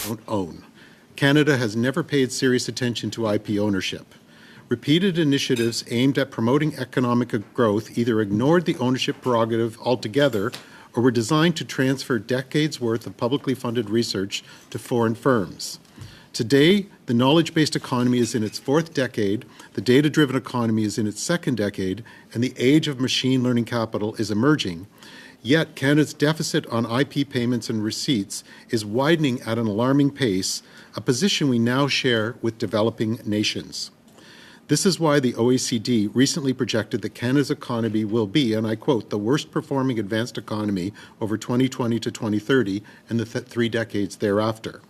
don't own. Canada has never paid serious attention to IP ownership. Repeated initiatives aimed at promoting economic growth either ignored the ownership prerogative altogether or were designed to transfer decades' worth of publicly funded research to foreign firms. Today, the knowledge-based economy is in its fourth decade, the data-driven economy is in its second decade, and the age of machine learning capital is emerging. Yet, Canada's deficit on IP payments and receipts is widening at an alarming pace, a position we now share with developing nations. This is why the OECD recently projected that Canada's economy will be, and I quote, the worst performing advanced economy over 2020 to 2030 and the 3 decades thereafter.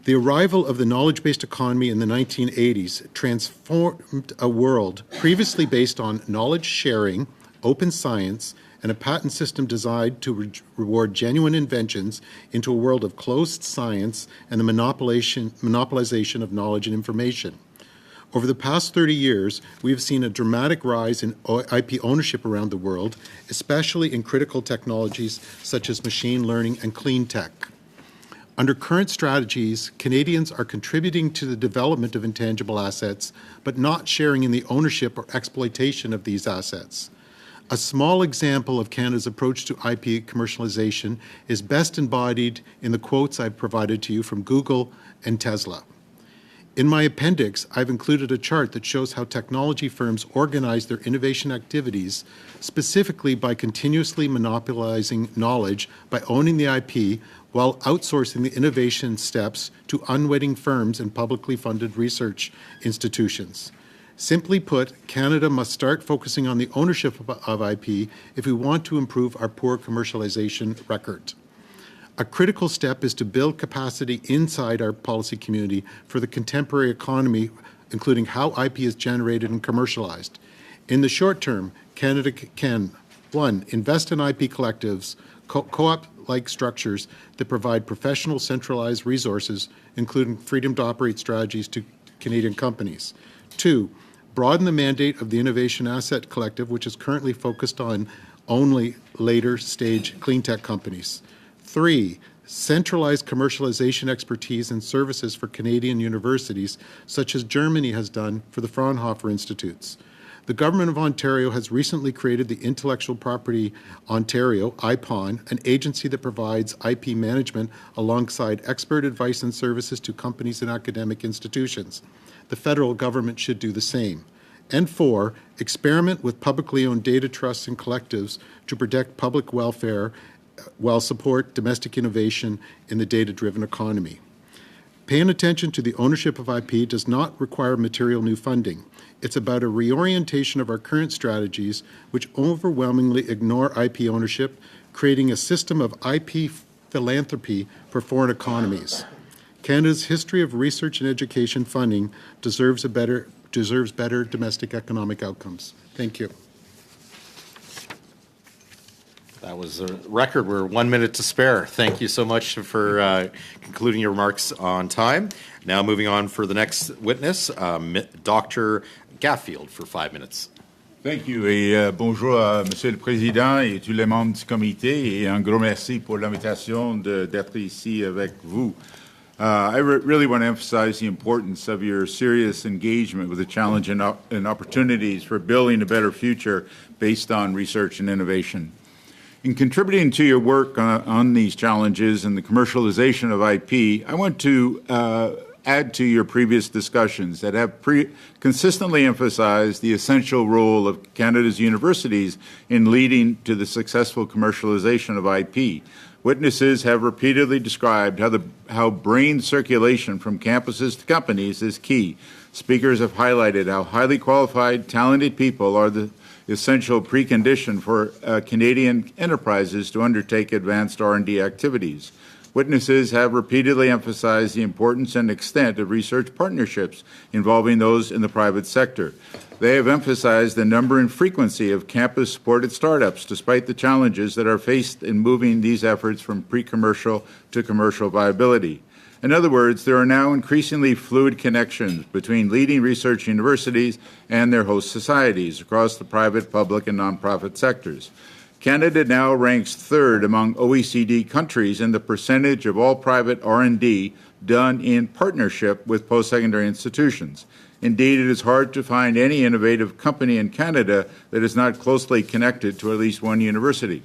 The arrival of the knowledge-based economy in the 1980s transformed a world previously based on knowledge sharing, open science, and a patent system designed to reward genuine inventions into a world of closed science and the monopolization of knowledge and information. Over the past 30 years, we have seen a dramatic rise in IP ownership around the world, especially in critical technologies such as machine learning and clean tech. Under current strategies, Canadians are contributing to the development of intangible assets, but not sharing in the ownership or exploitation of these assets. A small example of Canada's approach to IP commercialization is best embodied in the quotes I've provided to you from Google and Tesla. In my appendix, I've included a chart that shows how technology firms organize their innovation activities, specifically by continuously monopolizing knowledge by owning the IP while outsourcing the innovation steps to unwitting firms and publicly funded research institutions. Simply put, Canada must start focusing on the ownership of IP if we want to improve our poor commercialization record. A critical step is to build capacity inside our policy community for the contemporary economy, including how IP is generated and commercialized. In the short term, Canada can, 1, invest in IP collectives, co-op-like structures that provide professional centralized resources, including freedom to operate strategies to Canadian companies. 2, broaden the mandate of the Innovation Asset Collective, which is currently focused on only later-stage clean tech companies. 3, centralize commercialization expertise and services for Canadian universities, such as Germany has done for the Fraunhofer Institutes. The Government of Ontario has recently created the Intellectual Property Ontario, IPON, an agency that provides IP management alongside expert advice and services to companies and academic institutions. The federal government should do the same. And 4, experiment with publicly owned data trusts and collectives to protect public welfare while support domestic innovation in the data-driven economy. Paying attention to the ownership of IP does not require material new funding. It's about a reorientation of our current strategies, which overwhelmingly ignore IP ownership, creating a system of IP philanthropy for foreign economies. Canada's history of research and education funding deserves better domestic economic outcomes. Thank you. That was a record. We're 1 minute to spare. Thank you so much for concluding your remarks on time. Now moving on for the next witness, Dr. Gaffield for 5 minutes. Thank you et bonjour à Monsieur le Président et tous les membres du comité et un gros merci pour l'invitation d'être ici avec vous. I really want to emphasize the importance of your serious engagement with the challenge and opportunities for building a better future based on research and innovation. In contributing to your work on these challenges and the commercialization of IP, I want to add to your previous discussions that have consistently emphasized the essential role of Canada's universities in leading to the successful commercialization of IP. Witnesses have repeatedly described how brain circulation from campuses to companies is key. Speakers have highlighted how highly qualified, talented people are the essential precondition for Canadian enterprises to undertake advanced R&D activities. Witnesses have repeatedly emphasized the importance and extent of research partnerships involving those in the private sector. They have emphasized the number and frequency of campus-supported startups, despite the challenges that are faced in moving these efforts from pre-commercial to commercial viability. In other words, there are now increasingly fluid connections between leading research universities and their host societies across the private, public, and nonprofit sectors. Canada now ranks third among OECD countries in the percentage of all private R&D done in partnership with post-secondary institutions. Indeed, it is hard to find any innovative company in Canada that is not closely connected to at least one university.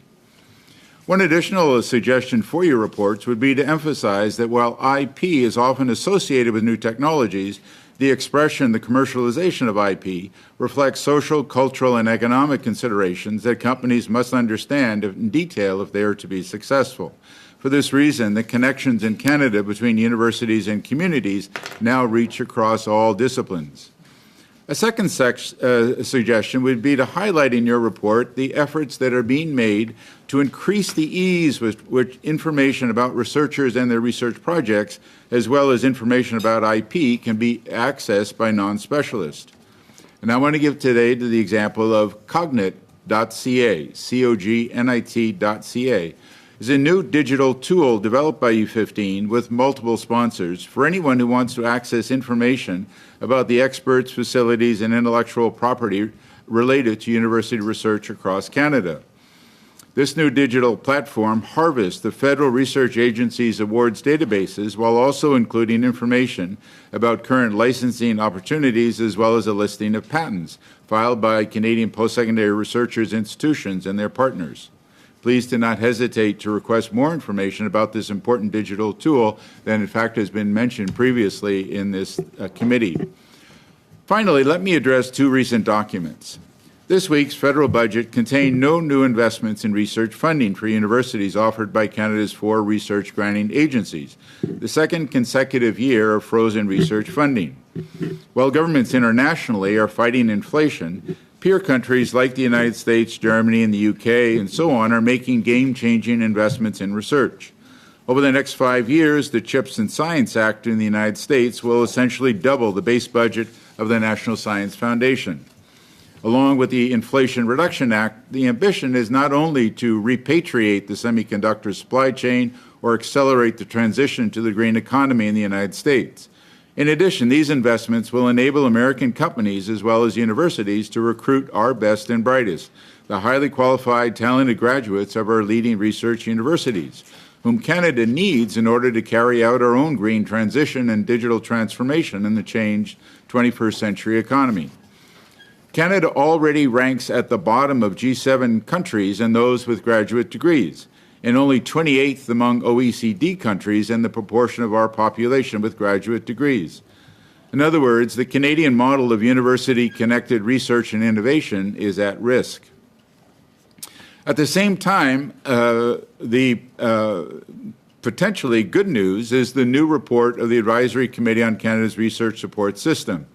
One additional suggestion for your reports would be to emphasize that while IP is often associated with new technologies, the expression, the commercialization of IP, reflects social, cultural, and economic considerations that companies must understand in detail if they are to be successful. For this reason, the connections in Canada between universities and communities now reach across all disciplines. A second suggestion would be to highlight in your report the efforts that are being made to increase the ease with which information about researchers and their research projects, as well as information about IP, can be accessed by non-specialists. And I want to give today to the example of Cognit.ca, COGNIT.ca, is a new digital tool developed by U15 with multiple sponsors for anyone who wants to access information about the experts, facilities, and intellectual property related to university research across Canada. This new digital platform harvests the Federal Research Agency's awards databases while also including information about current licensing opportunities as well as a listing of patents filed by Canadian post-secondary researchers institutions and their partners. Please do not hesitate to request more information about this important digital tool than in fact has been mentioned previously in this committee. Finally, let me address two recent documents. This week's federal budget contained no new investments in research funding for universities offered by Canada's 4 research granting agencies, the second consecutive year of frozen research funding. While governments internationally are fighting inflation, peer countries like the United States, Germany, and the UK, and so on, are making game-changing investments in research. Over the next 5 years, the CHIPS and Science Act in the United States will essentially double the base budget of the National Science Foundation. Along with the Inflation Reduction Act, the ambition is not only to repatriate the semiconductor supply chain or accelerate the transition to the green economy in the United States. In addition, these investments will enable American companies as well as universities to recruit our best and brightest, the highly qualified, talented graduates of our leading research universities, whom Canada needs in order to carry out our own green transition and digital transformation in the changed 21st century economy. Canada already ranks at the bottom of G7 countries and those with graduate degrees, and only 28th among OECD countries in the proportion of our population with graduate degrees. In other words, the Canadian model of university-connected research and innovation is at risk. At the same time, the potentially good news is the new report of the Advisory Committee on Canada's Research Support System.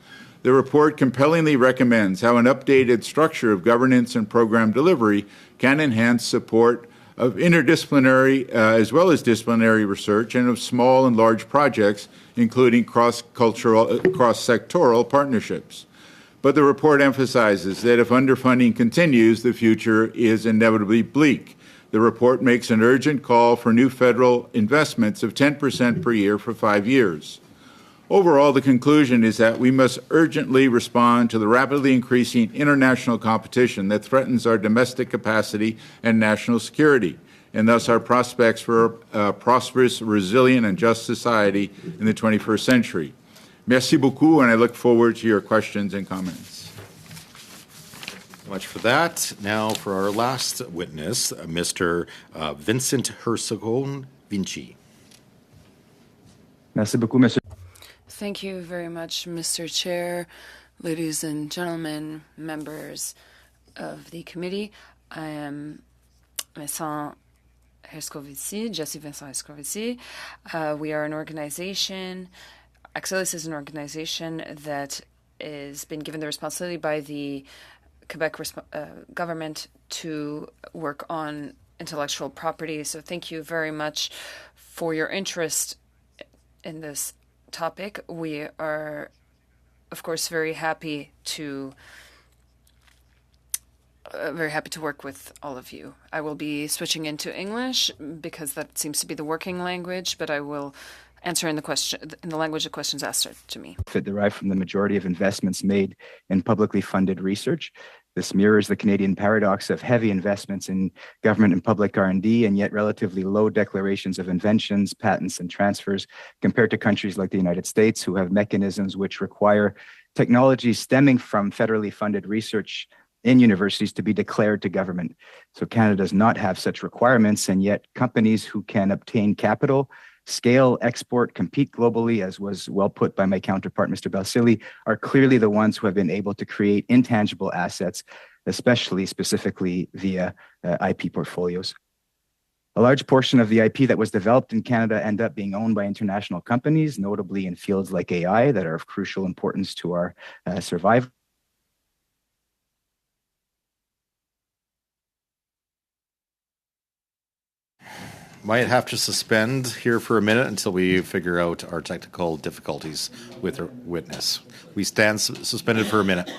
The report compellingly recommends how an updated structure of governance and program delivery can enhance support of interdisciplinary as well as disciplinary research and of small and large projects, including cross-cultural, cross-sectoral partnerships. But the report emphasizes that if underfunding continues, the future is inevitably bleak. The report makes an urgent call for new federal investments of 10% per year for 5 years. Overall, the conclusion is that we must urgently respond to the rapidly increasing international competition that threatens our domestic capacity and national security, and thus our prospects for a prosperous, resilient, and just society in the 21st century. Merci beaucoup, and I look forward to your questions and comments. Much for that. Now for our last witness, Mr. Vincent Hersagon Vinci. Merci beaucoup, Monsieur. Thank you very much, Mr. Chair, ladies and gentlemen, members of the committee. I am Vincent Hersagovici, Jesse Vincent Hersagovici. We are an organization, Axelis is an organization that has been given the responsibility by the Quebec government to work on intellectual property. So thank you very much for your interest in this topic. We are, of course, very happy to work with all of you. I will be switching into English because that seems to be the working language, but I will answer in the language of questions asked to me. Derived from the majority of investments made in publicly funded research. This mirrors the Canadian paradox of heavy investments in government and public R&D and yet relatively low declarations of inventions, patents, and transfers compared to countries like the United States, who have mechanisms which require technology stemming from federally funded research in universities to be declared to government. So Canada does not have such requirements, and yet companies who can obtain capital, scale, export, compete globally, as was well put by my counterpart, Mr. Balsillie, are clearly the ones who have been able to create intangible assets, specifically via IP portfolios. A large portion of the IP that was developed in Canada end up being owned by international companies, notably in fields like AI that are of crucial importance to our survival. Might have to suspend here for a minute until we figure out our technical difficulties with our witness. We stand suspended for a minute.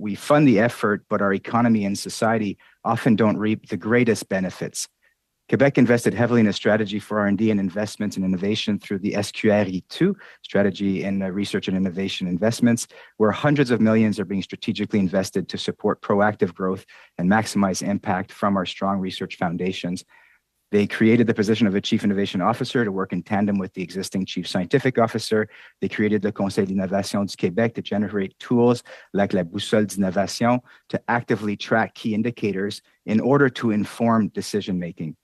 We fund the effort, but our economy and society often don't reap the greatest benefits. Quebec invested heavily in a strategy for R&D and investments in innovation through the SRSR strategy in research and innovation investments, where hundreds of millions are being strategically invested to support proactive growth and maximize impact from our strong research foundations. They created the position of a Chief Innovation Officer to work in tandem with the existing Chief Scientific Officer. They created the Conseil d'Innovation du Québec to generate tools like la boussole d'innovation to actively track key indicators in order to inform decision-making.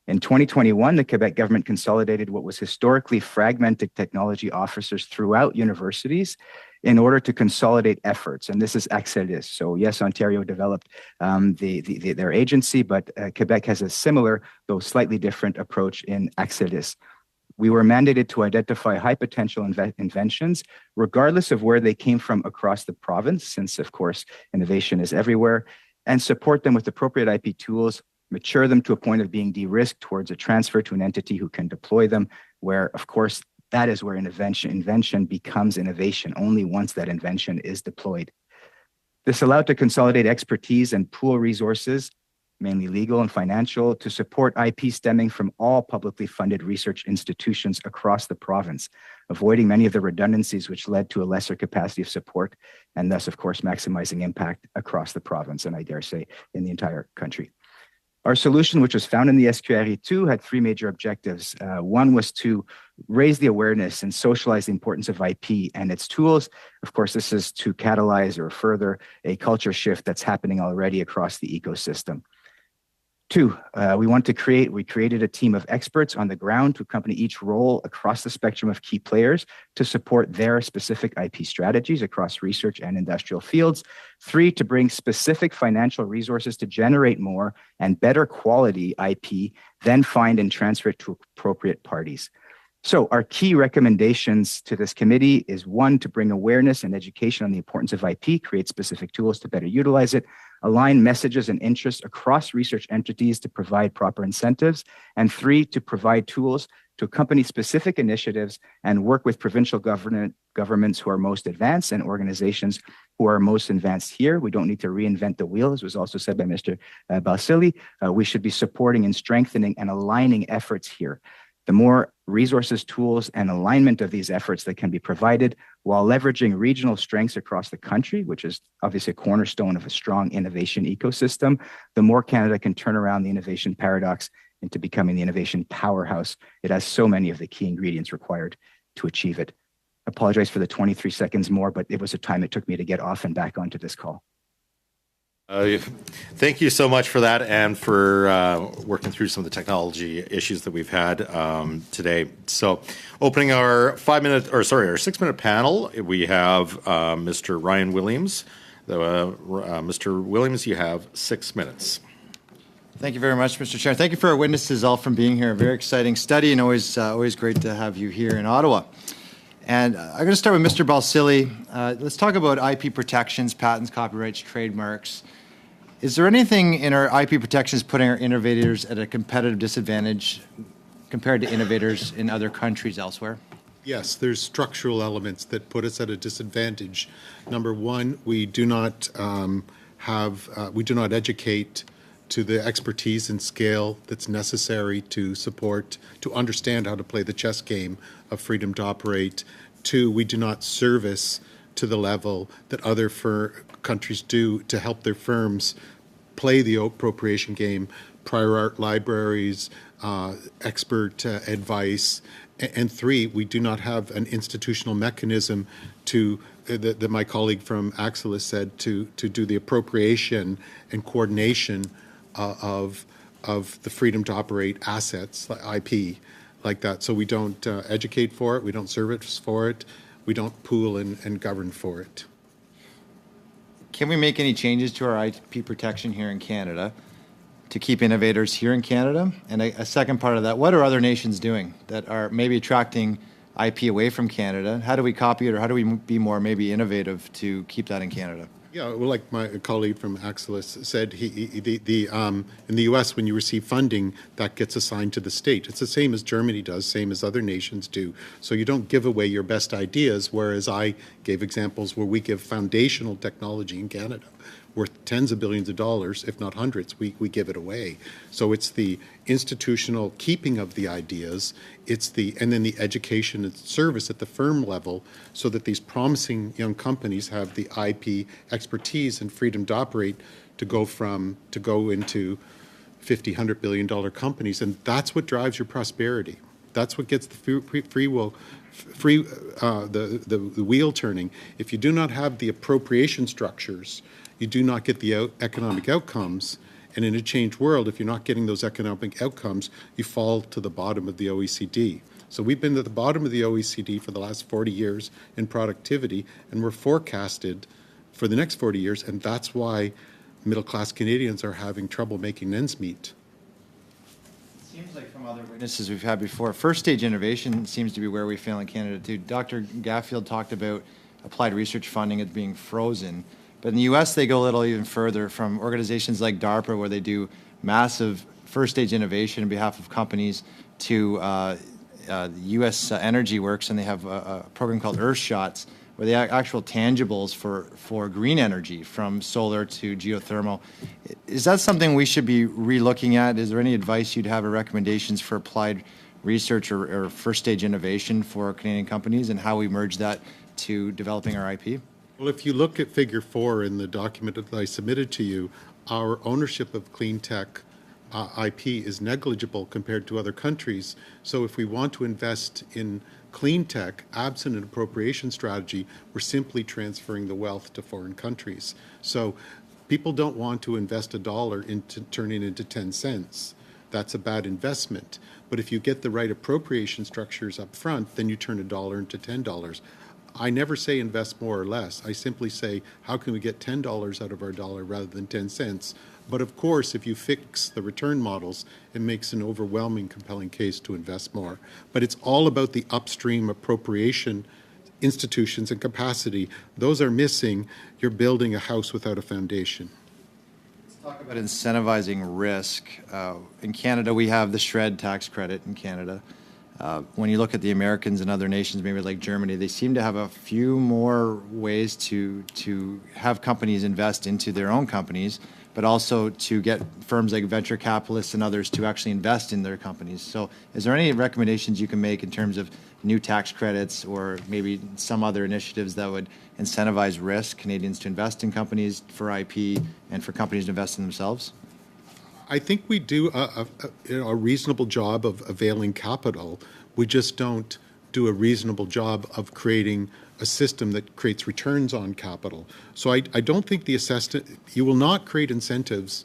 In 2021, the Quebec government consolidated what was historically fragmented technology officers throughout universities in order to consolidate efforts. And this is Axelis. So yes, Ontario developed their agency, but Quebec has a similar, though slightly different approach in Axelis. We were mandated to identify high potential inventions, regardless of where they came from across the province, since of course, innovation is everywhere, and support them with appropriate IP tools, mature them to a point of being de-risked towards a transfer to an entity who can deploy them, where of course, that is where invention becomes innovation, only once that invention is deployed. This allowed to consolidate expertise and pool resources, mainly legal and financial, to support IP stemming from all publicly funded research institutions across the province, avoiding many of the redundancies which led to a lesser capacity of support, and thus, of course, maximizing impact across the province, and I dare say, in the entire country. Our solution, which was found in the SQRE2, had three major objectives. One was to raise the awareness and socialize the importance of IP and its tools. Of course, this is to catalyze or further a culture shift that's happening already across the ecosystem. Two, we created a team of experts on the ground to accompany each role across the spectrum of key players to support their specific IP strategies across research and industrial fields. Three, to bring specific financial resources to generate more and better quality IP, then find and transfer it to appropriate parties. So our key recommendations to this committee is one, to bring awareness and education on the importance of IP, create specific tools to better utilize it, align messages and interests across research entities to provide proper incentives, and three, to provide tools to accompany specific initiatives and work with provincial governments who are most advanced and organizations who are most advanced here. We don't need to reinvent the wheel, as was also said by Mr. Balsillie. We should be supporting and strengthening and aligning efforts here. The more resources, tools, and alignment of these efforts that can be provided while leveraging regional strengths across the country, which is obviously a cornerstone of a strong innovation ecosystem, the more Canada can turn around the innovation paradox into becoming the innovation powerhouse. It has so many of the key ingredients required to achieve it. I apologize for the 23 seconds more, but it was a time it took me to get off and back onto this call. Thank you so much for that and for working through some of the technology issues that we've had today. So opening our 6-minute panel, we have Mr. Ryan Williams. Mr. Williams, you have 6 minutes. Thank you very much, Mr. Chair. Thank you for our witnesses all for being here. A very exciting study and always great to have you here in Ottawa. And I'm going to start with Mr. Balsillie. Let's talk about IP protections, patents, copyrights, trademarks. Is there anything in our IP protections putting our innovators at a competitive disadvantage compared to innovators in other countries elsewhere? Yes, there's structural elements that put us at a disadvantage. Number one, we do not educate to the expertise and scale that's necessary to understand how to play the chess game of freedom to operate. Two, we do not service to the level that other countries do to help their firms play the appropriation game, prior art libraries, expert advice. And three, we do not have an institutional mechanism to, that my colleague from Axelis said, to do the appropriation and coordination of the freedom to operate assets, like IP, like that. So we don't educate for it, we don't service for it, we don't pool and govern for it. Can we make any changes to our IP protection here in Canada to keep innovators here in Canada? And a second part of that, what are other nations doing that are maybe attracting IP away from Canada? How do we copy it, or how do we be more maybe innovative to keep that in Canada? Yeah, well, like my colleague from Axelis said, in the U.S., when you receive funding, that gets assigned to the state. It's the same as Germany does, same as other nations do. So you don't give away your best ideas, whereas I gave examples where we give foundational technology in Canada worth tens of billions of dollars, if not hundreds, we give it away. So it's the institutional keeping of the ideas, and then the education and service at the firm level, so that these promising young companies have the IP expertise and freedom to operate to go into $50-100 billion companies, and that's what drives your prosperity. That's what gets the the wheel turning. If you do not have the appropriation structures, you do not get the economic outcomes. And in a changed world, if you're not getting those economic outcomes, you fall to the bottom of the OECD. So we've been at the bottom of the OECD for the last 40 years in productivity, and we're forecasted for the next 40 years, and that's why middle-class Canadians are having trouble making ends meet. It seems like from other witnesses we've had before, first-stage innovation seems to be where we fail in Canada too. Dr. Gaffield talked about applied research funding as being frozen. But in the U.S., they go a little even further, from organizations like DARPA, where they do massive first-stage innovation on behalf of companies, to the U.S. Energy Works, and they have a program called Earthshots, where they actual tangibles for green energy, from solar to geothermal. Is that something we should be re-looking at? Is there any advice you'd have or recommendations for applied research or first-stage innovation for Canadian companies, and how we merge that to developing our IP? Well, if you look at Figure 4 in the document that I submitted to you, our ownership of clean tech IP is negligible compared to other countries. So if we want to invest in clean tech, absent an appropriation strategy, we're simply transferring the wealth to foreign countries. So people don't want to invest $1 into turning it into 10 cents. That's a bad investment. But if you get the right appropriation structures up front, then you turn $1 into $10. I never say invest more or less. I simply say, how can we get $10 out of our dollar rather than 10 cents? But of course, if you fix the return models, it makes an overwhelming, compelling case to invest more. But it's all about the upstream appropriation institutions and capacity. Those are missing. You're building a house without a foundation. Let's talk about incentivizing risk. In Canada, we have the SRED tax credit in Canada. When you look at the Americans and other nations, maybe like Germany, they seem to have a few more ways to have companies invest into their own companies, but also to get firms like venture capitalists and others to actually invest in their companies. So is there any recommendations you can make in terms of new tax credits, or maybe some other initiatives that would incentivize risk, Canadians to invest in companies for IP and for companies to invest in themselves? I think we do a reasonable job of availing capital. We just don't do a reasonable job of creating a system that creates returns on capital. So I don't think you will not create incentives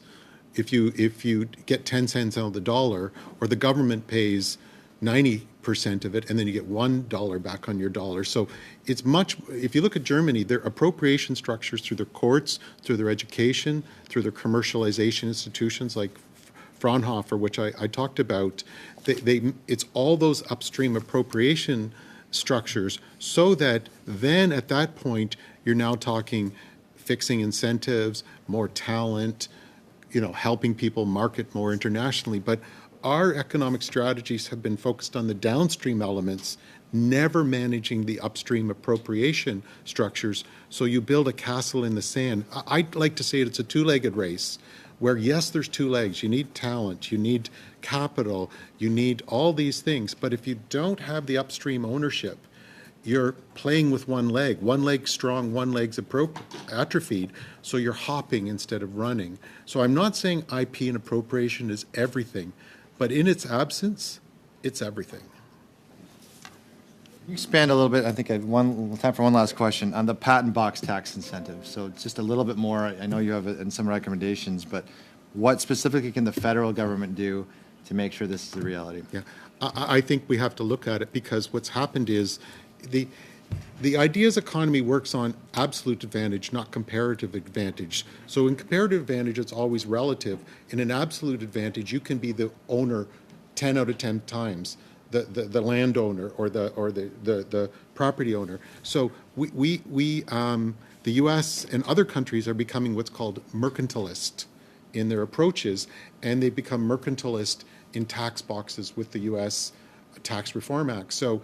if you get 10 cents out of the dollar, or the government pays 90% of it, and then you get $1 back on your dollar. So it's if you look at Germany, their appropriation structures through their courts, through their education, through their commercialization institutions like Fraunhofer, which I talked about, it's all those upstream appropriation structures so that then at that point you're now talking fixing incentives, more talent, helping people market more internationally. But our economic strategies have been focused on the downstream elements, never managing the upstream appropriation structures. So you build a castle in the sand. I'd like to say it's a two-legged race where, yes, there's two legs. You need talent, you need capital, you need all these things. But if you don't have the upstream ownership, you're playing with one leg. One leg's strong, one leg's atrophied, so you're hopping instead of running. So I'm not saying IP and appropriation is everything, but in its absence, it's everything. Can you expand a little bit? I think I have time for one last question on the patent box tax incentive. So just a little bit more. I know you have it in some recommendations, but what specifically can the federal government do to make sure this is a reality? Yeah, I think we have to look at it because what's happened is the ideas economy works on absolute advantage, not comparative advantage. So in comparative advantage, it's always relative. In an absolute advantage, you can be the owner 10 out of 10 times, the landowner or the property owner. So the U.S. and other countries are becoming what's called mercantilist in their approaches, and they become mercantilist in tax boxes with the U.S. Tax Reform Act. So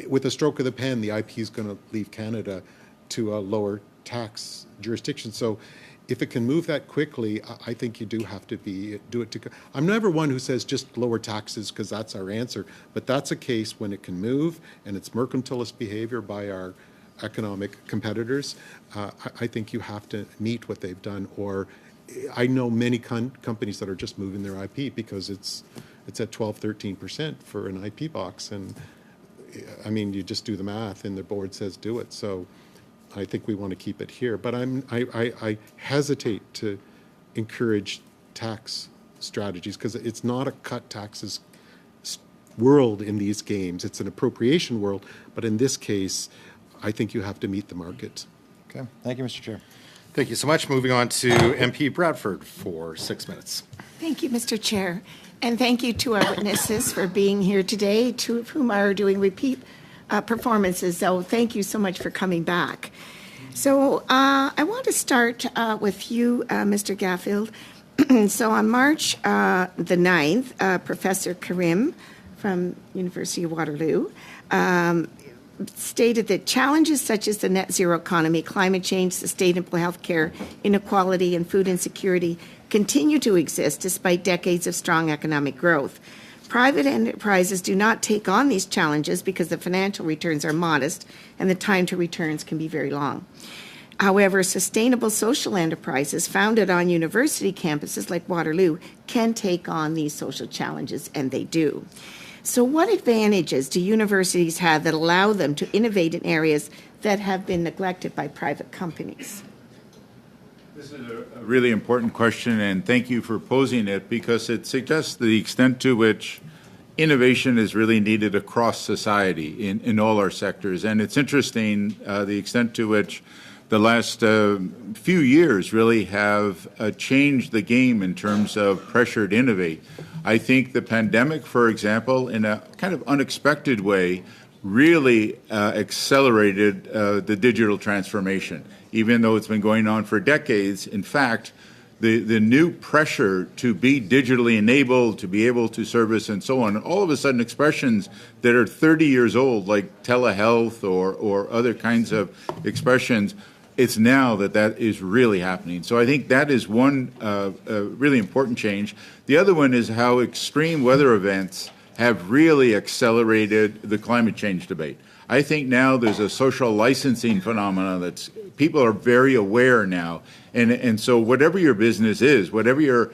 with a stroke of the pen, the IP is going to leave Canada to a lower tax jurisdiction. So if it can move that quickly, I think you do have to do it. I'm never one who says just lower taxes because that's our answer, but that's a case when it can move and it's mercantilist behavior by our economic competitors. I think you have to meet what they've done, or I know many companies that are just moving their IP because it's at 12, 13% for an IP box, and I mean, you just do the math and the board says do it. So I think we want to keep it here. But I hesitate to encourage tax strategies because it's not a cut taxes world in these games. It's an appropriation world. But in this case, I think you have to meet the market. Okay. Thank you, Mr. Chair. Thank you so much. Moving on to MP Bradford for 6 minutes. Thank you, Mr. Chair. And thank you to our witnesses for being here today, two of whom are doing repeat performances. So thank you so much for coming back. So I want to start with you, Mr. Gaffield. So on March the 9th, Professor Karim from University of Waterloo stated that challenges such as the net zero economy, climate change, sustainable health care, inequality, and food insecurity continue to exist despite decades of strong economic growth. Private enterprises do not take on these challenges because the financial returns are modest and the time to returns can be very long. However, sustainable social enterprises founded on university campuses like Waterloo can take on these social challenges, and they do. So what advantages do universities have that allow them to innovate in areas that have been neglected by private companies? This is a really important question, and thank you for posing it because it suggests the extent to which innovation is really needed across society in all our sectors. And it's interesting the extent to which the last few years really have changed the game in terms of pressure to innovate. I think the pandemic, for example, in a kind of unexpected way, really accelerated the digital transformation. Even though it's been going on for decades, in fact, the new pressure to be digitally enabled, to be able to service and so on, all of a sudden expressions that are 30 years old, like telehealth or other kinds of expressions, it's now that is really happening. So I think that is one really important change. The other one is how extreme weather events have really accelerated the climate change debate. I think now there's a social licensing phenomenon that's people are very aware now, and so whatever your business is, whatever your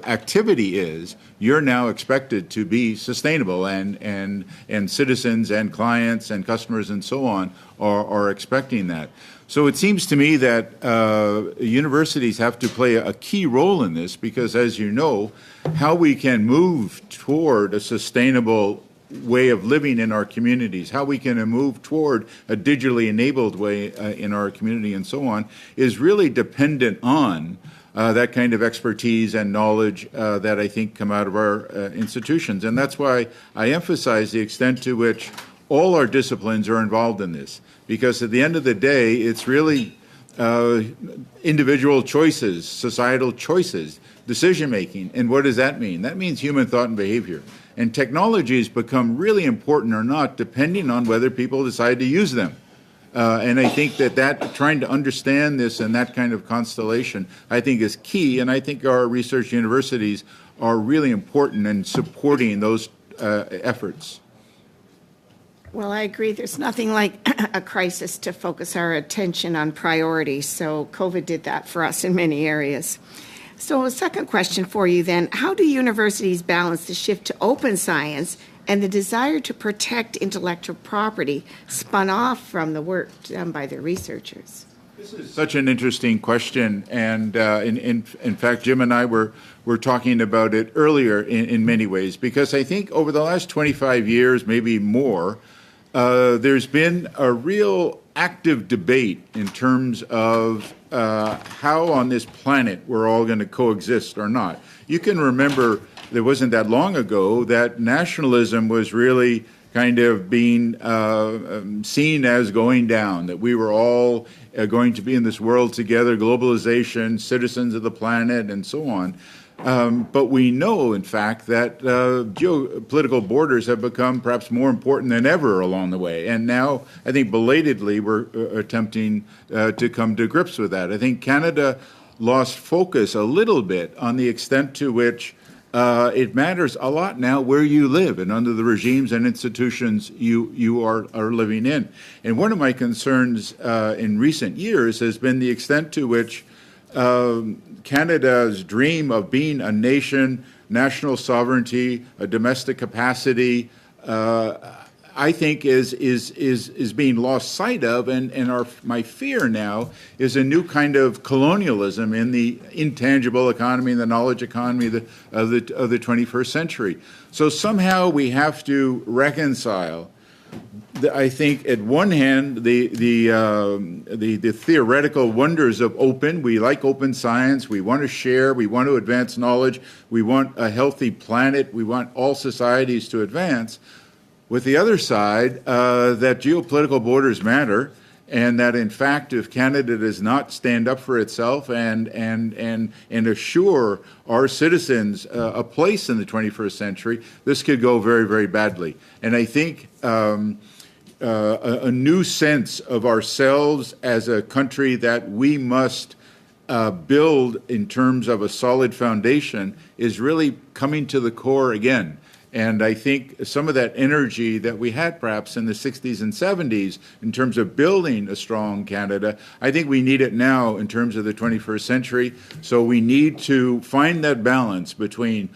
activity is, you're now expected to be sustainable, and citizens and clients and customers and so on are expecting that. So it seems to me that universities have to play a key role in this because, as you know, how we can move toward a sustainable way of living in our communities, how we can move toward a digitally enabled way in our community and so on, is really dependent on that kind of expertise and knowledge that I think come out of our institutions. And that's why I emphasize the extent to which all our disciplines are involved in this. Because at the end of the day, it's really individual choices, societal choices, decision-making. And what does that mean? That means human thought and behavior. And technologies become really important or not depending on whether people decide to use them. And I think that trying to understand this and that kind of constellation, I think is key. And I think our research universities are really important in supporting those efforts. Well, I agree. There's nothing like a crisis to focus our attention on priorities. So COVID did that for us in many areas. So a second question for you then, how do universities balance the shift to open science and the desire to protect intellectual property spun off from the work done by the researchers? This is such an interesting question. And in fact, Jim and I were talking about it earlier in many ways, because I think over the last 25 years, maybe more, there's been a real active debate in terms of how on this planet we're all going to coexist or not. You can remember there wasn't that long ago that nationalism was really kind of being seen as going down, that we were all going to be in this world together, globalization, citizens of the planet, and so on. But we know, in fact, that geopolitical borders have become perhaps more important than ever along the way. And now, I think belatedly, we're attempting to come to grips with that. I think Canada lost focus a little bit on the extent to which it matters a lot now where you live and under the regimes and institutions you are living in. And one of my concerns in recent years has been the extent to which Canada's dream of being a nation, national sovereignty, a domestic capacity, I think is being lost sight of, and my fear now is a new kind of colonialism in the intangible economy, the knowledge economy of the 21st century. So somehow we have to reconcile. I think at one hand the theoretical wonders of open. We like open science. We want to share. We want to advance knowledge. We want a healthy planet. We want all societies to advance. With the other side, that geopolitical borders matter, and that in fact, if Canada does not stand up for itself and assure our citizens a place in the 21st century, this could go very, very badly. And I think a new sense of ourselves as a country that we must build in terms of a solid foundation is really coming to the core again. And I think some of that energy that we had perhaps in the 60s and 70s in terms of building a strong Canada, I think we need it now in terms of the 21st century. So we need to find that balance between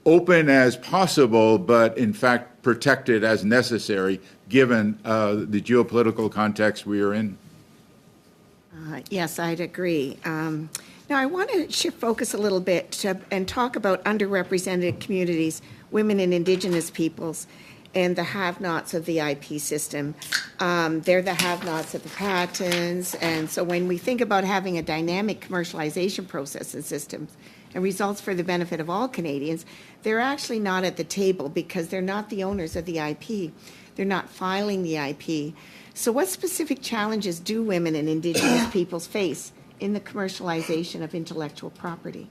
open as possible, but in fact protected as necessary, given the geopolitical context we are in. Yes, I'd agree. Now, I want to shift focus a little bit and talk about underrepresented communities, women and Indigenous peoples, and the have-nots of the IP system. They're the have-nots of the patents. And so when we think about having a dynamic commercialization process and systems and results for the benefit of all Canadians, they're actually not at the table because they're not the owners of the IP. They're not filing the IP. So what specific challenges do women and Indigenous peoples face in the commercialization of intellectual property?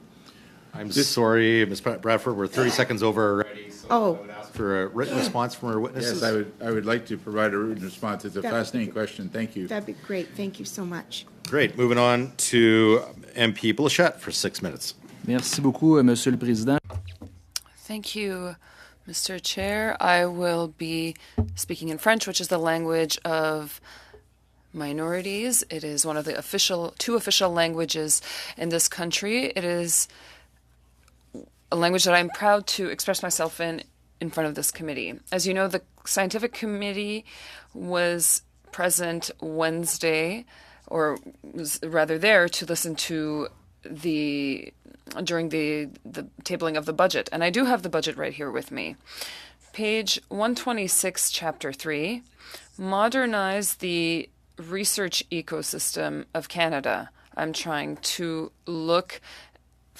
I'm sorry, Ms. Bradford, we're 30 seconds over already. So I would ask for a written response from our witnesses. Yes, I would like to provide a written response. It's a fascinating question. Thank you. That'd be great. Thank you so much. Great. Moving on to MP Blanchette for 6 minutes. Merci beaucoup, Monsieur le Président. Thank you, Mr. Chair. I will be speaking in French, which is the language of minorities. It is one of the two official languages in this country. It is a language that I'm proud to express myself in front of this committee. As you know, the scientific committee was present Wednesday, or was rather there to listen to during the tabling of the budget. And I do have the budget right here with me. Page 126, Chapter 3, modernize the research ecosystem of Canada. I'm trying to look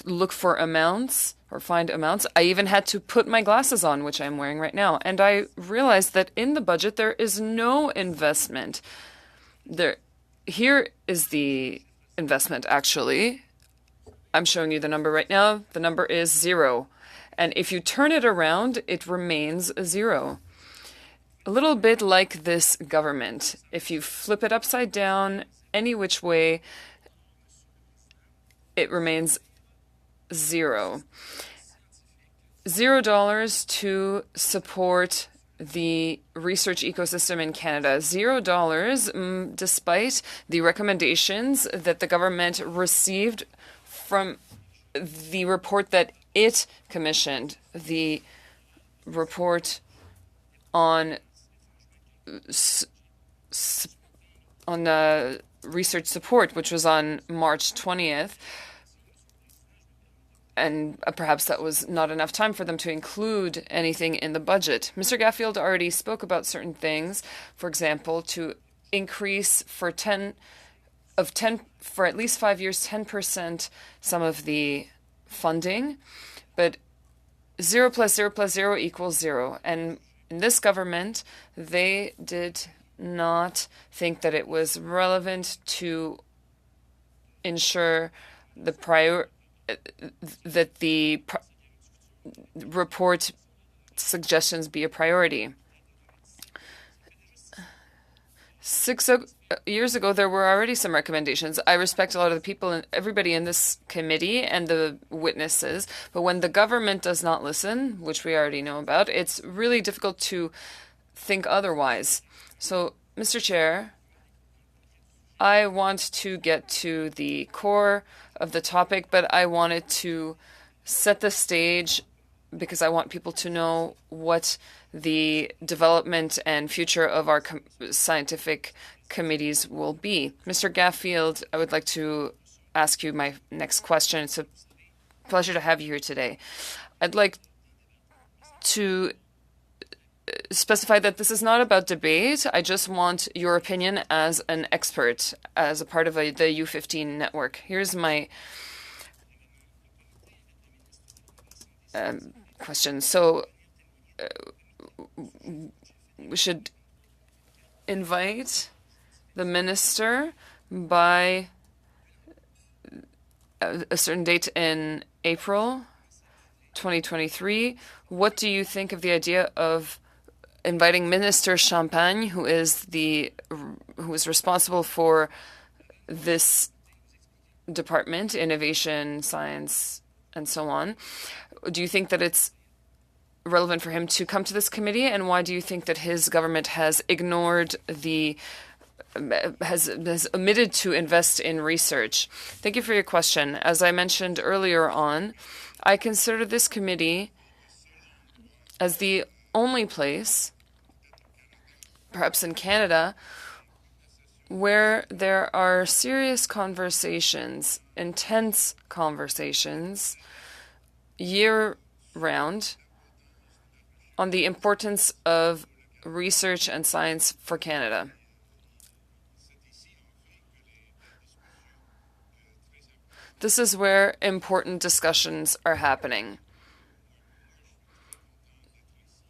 look for amounts or find amounts. I even had to put my glasses on, which I'm wearing right now. And I realized that in the budget, there is no investment. Here is the investment, actually. I'm showing you the number right now. The number is 0. And if you turn it around, it remains 0. A little bit like this government. If you flip it upside down, any which way, it remains 0. $0 to support the research ecosystem in Canada. $0, despite the recommendations that the government received from the report that it commissioned, the report on research support, which was on March 20th. And perhaps that was not enough time for them to include anything in the budget. Mr. Gaffield already spoke about certain things. For example, to increase for at least 5 years, 10% some of the funding. But 0 plus 0 plus 0 equals 0. And in this government, they did not think that it was relevant to ensure that the report suggestions be a priority. 6 years ago, there were already some recommendations. I respect a lot of the people and everybody in this committee and the witnesses, but when the government does not listen, which we already know about, it's really difficult to think otherwise. So, Mr. Chair, I want to get to the core of the topic, but I wanted to set the stage because I want people to know what the development and future of our scientific committees will be. Mr. Gaffield, I would like to ask you my next question. It's a pleasure to have you here today. I'd like to specify that this is not about debate. I just want your opinion as an expert, as a part of the U15 network. Here's my question. So we should invite the minister by a certain date in April 2023. What do you think of the idea of inviting Minister Champagne, who is responsible for this department, innovation, science, and so on? Do you think that it's relevant for him to come to this committee, and why do you think that his government has has omitted to invest in research? Thank you for your question. As I mentioned earlier on, I consider this committee as the only place, perhaps in Canada, where there are serious conversations, intense conversations, year-round, on the importance of research and science for Canada. This is where important discussions are happening.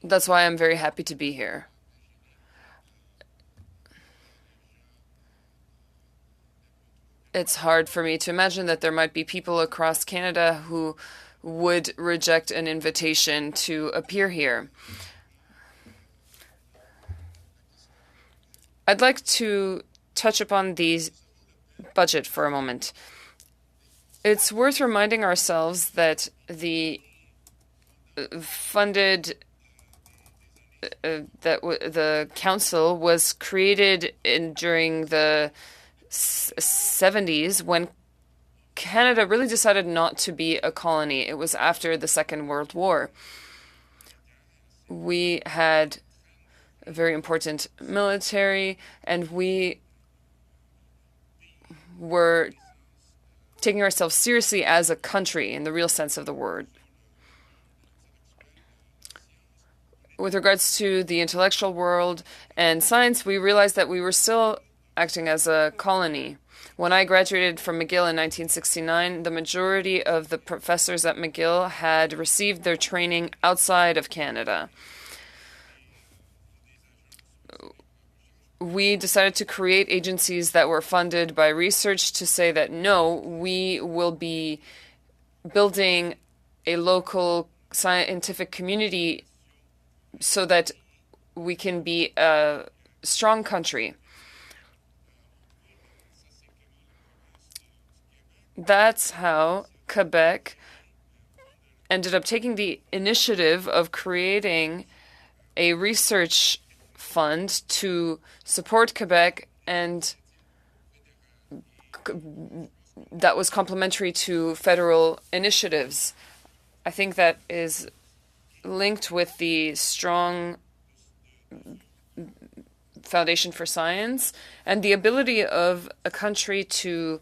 That's why I'm very happy to be here. It's hard for me to imagine that there might be people across Canada who would reject an invitation to appear here. I'd like to touch upon the budget for a moment. It's worth reminding ourselves that the the council was created during the 70s when Canada really decided not to be a colony. It was after the Second World War. We had a very important military, and we were taking ourselves seriously as a country in the real sense of the word. With regards to the intellectual world and science, we realized that we were still acting as a colony. When I graduated from McGill in 1969, the majority of the professors at McGill had received their training outside of Canada. We decided to create agencies that were funded by research to say that no, we will be building a local scientific community so that we can be a strong country. That's how Quebec ended up taking the initiative of creating a research fund to support Quebec, and that was complementary to federal initiatives. I think that is linked with the strong foundation for science and the ability of a country to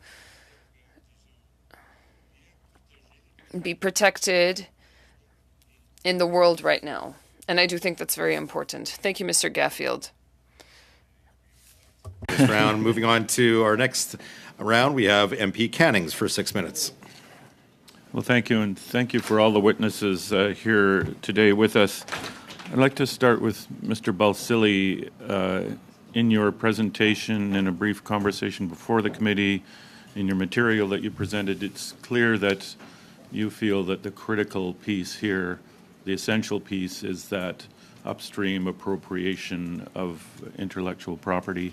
be protected in the world right now. And I do think that's very important. Thank you, Mr. Gaffield. This round. Moving on to our next round, we have MP Cannings for 6 minutes. Well, thank you, and thank you for all the witnesses here today with us. I'd like to start with Mr. Balsillie. In your presentation, in a brief conversation before the committee, in your material that you presented, it's clear that you feel that the critical piece here, the essential piece, is that upstream appropriation of intellectual property.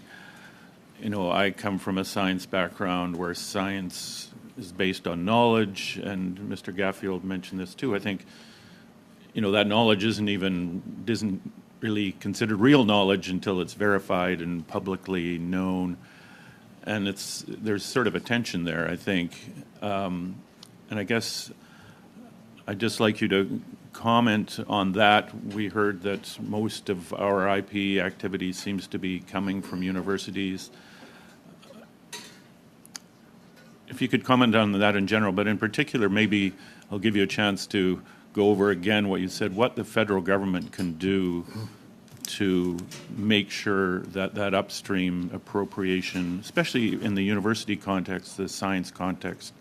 You know, I come from a science background where science is based on knowledge, and Mr. Gaffield mentioned this too. I think, you know, that knowledge isn't really considered real knowledge until it's verified and publicly known, and there's sort of a tension there, I think. And I guess I'd just like you to comment on that. We heard that most of our IP activity seems to be coming from universities. If you could comment on that in general, but in particular, maybe I'll give you a chance to go over again what you said, what the federal government can do to make sure that that upstream appropriation, especially in the university context, the science context,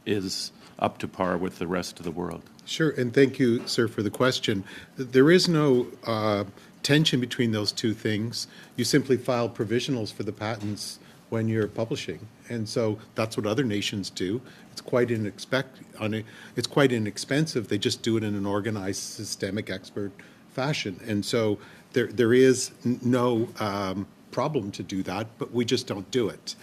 is up to par with the rest of the world. Sure, and thank you, sir, for the question. There is no tension between those two things. You simply file provisionals for the patents when you're publishing, and so that's what other nations do. It's quite inexpensive. They just do it in an organized, systemic, expert fashion, and so there is no problem to do that, but we just don't do it.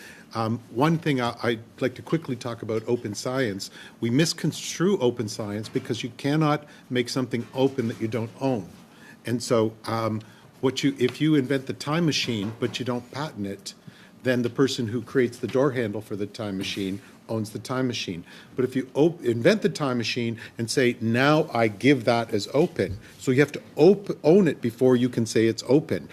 One thing I'd like to quickly talk about open science. We misconstrue open science because you cannot make something open that you don't own. And so if you invent the time machine but you don't patent it, then the person who creates the door handle for the time machine owns the time machine. But if you invent the time machine and say, now I give that as open, so you have to own it before you can say it's open.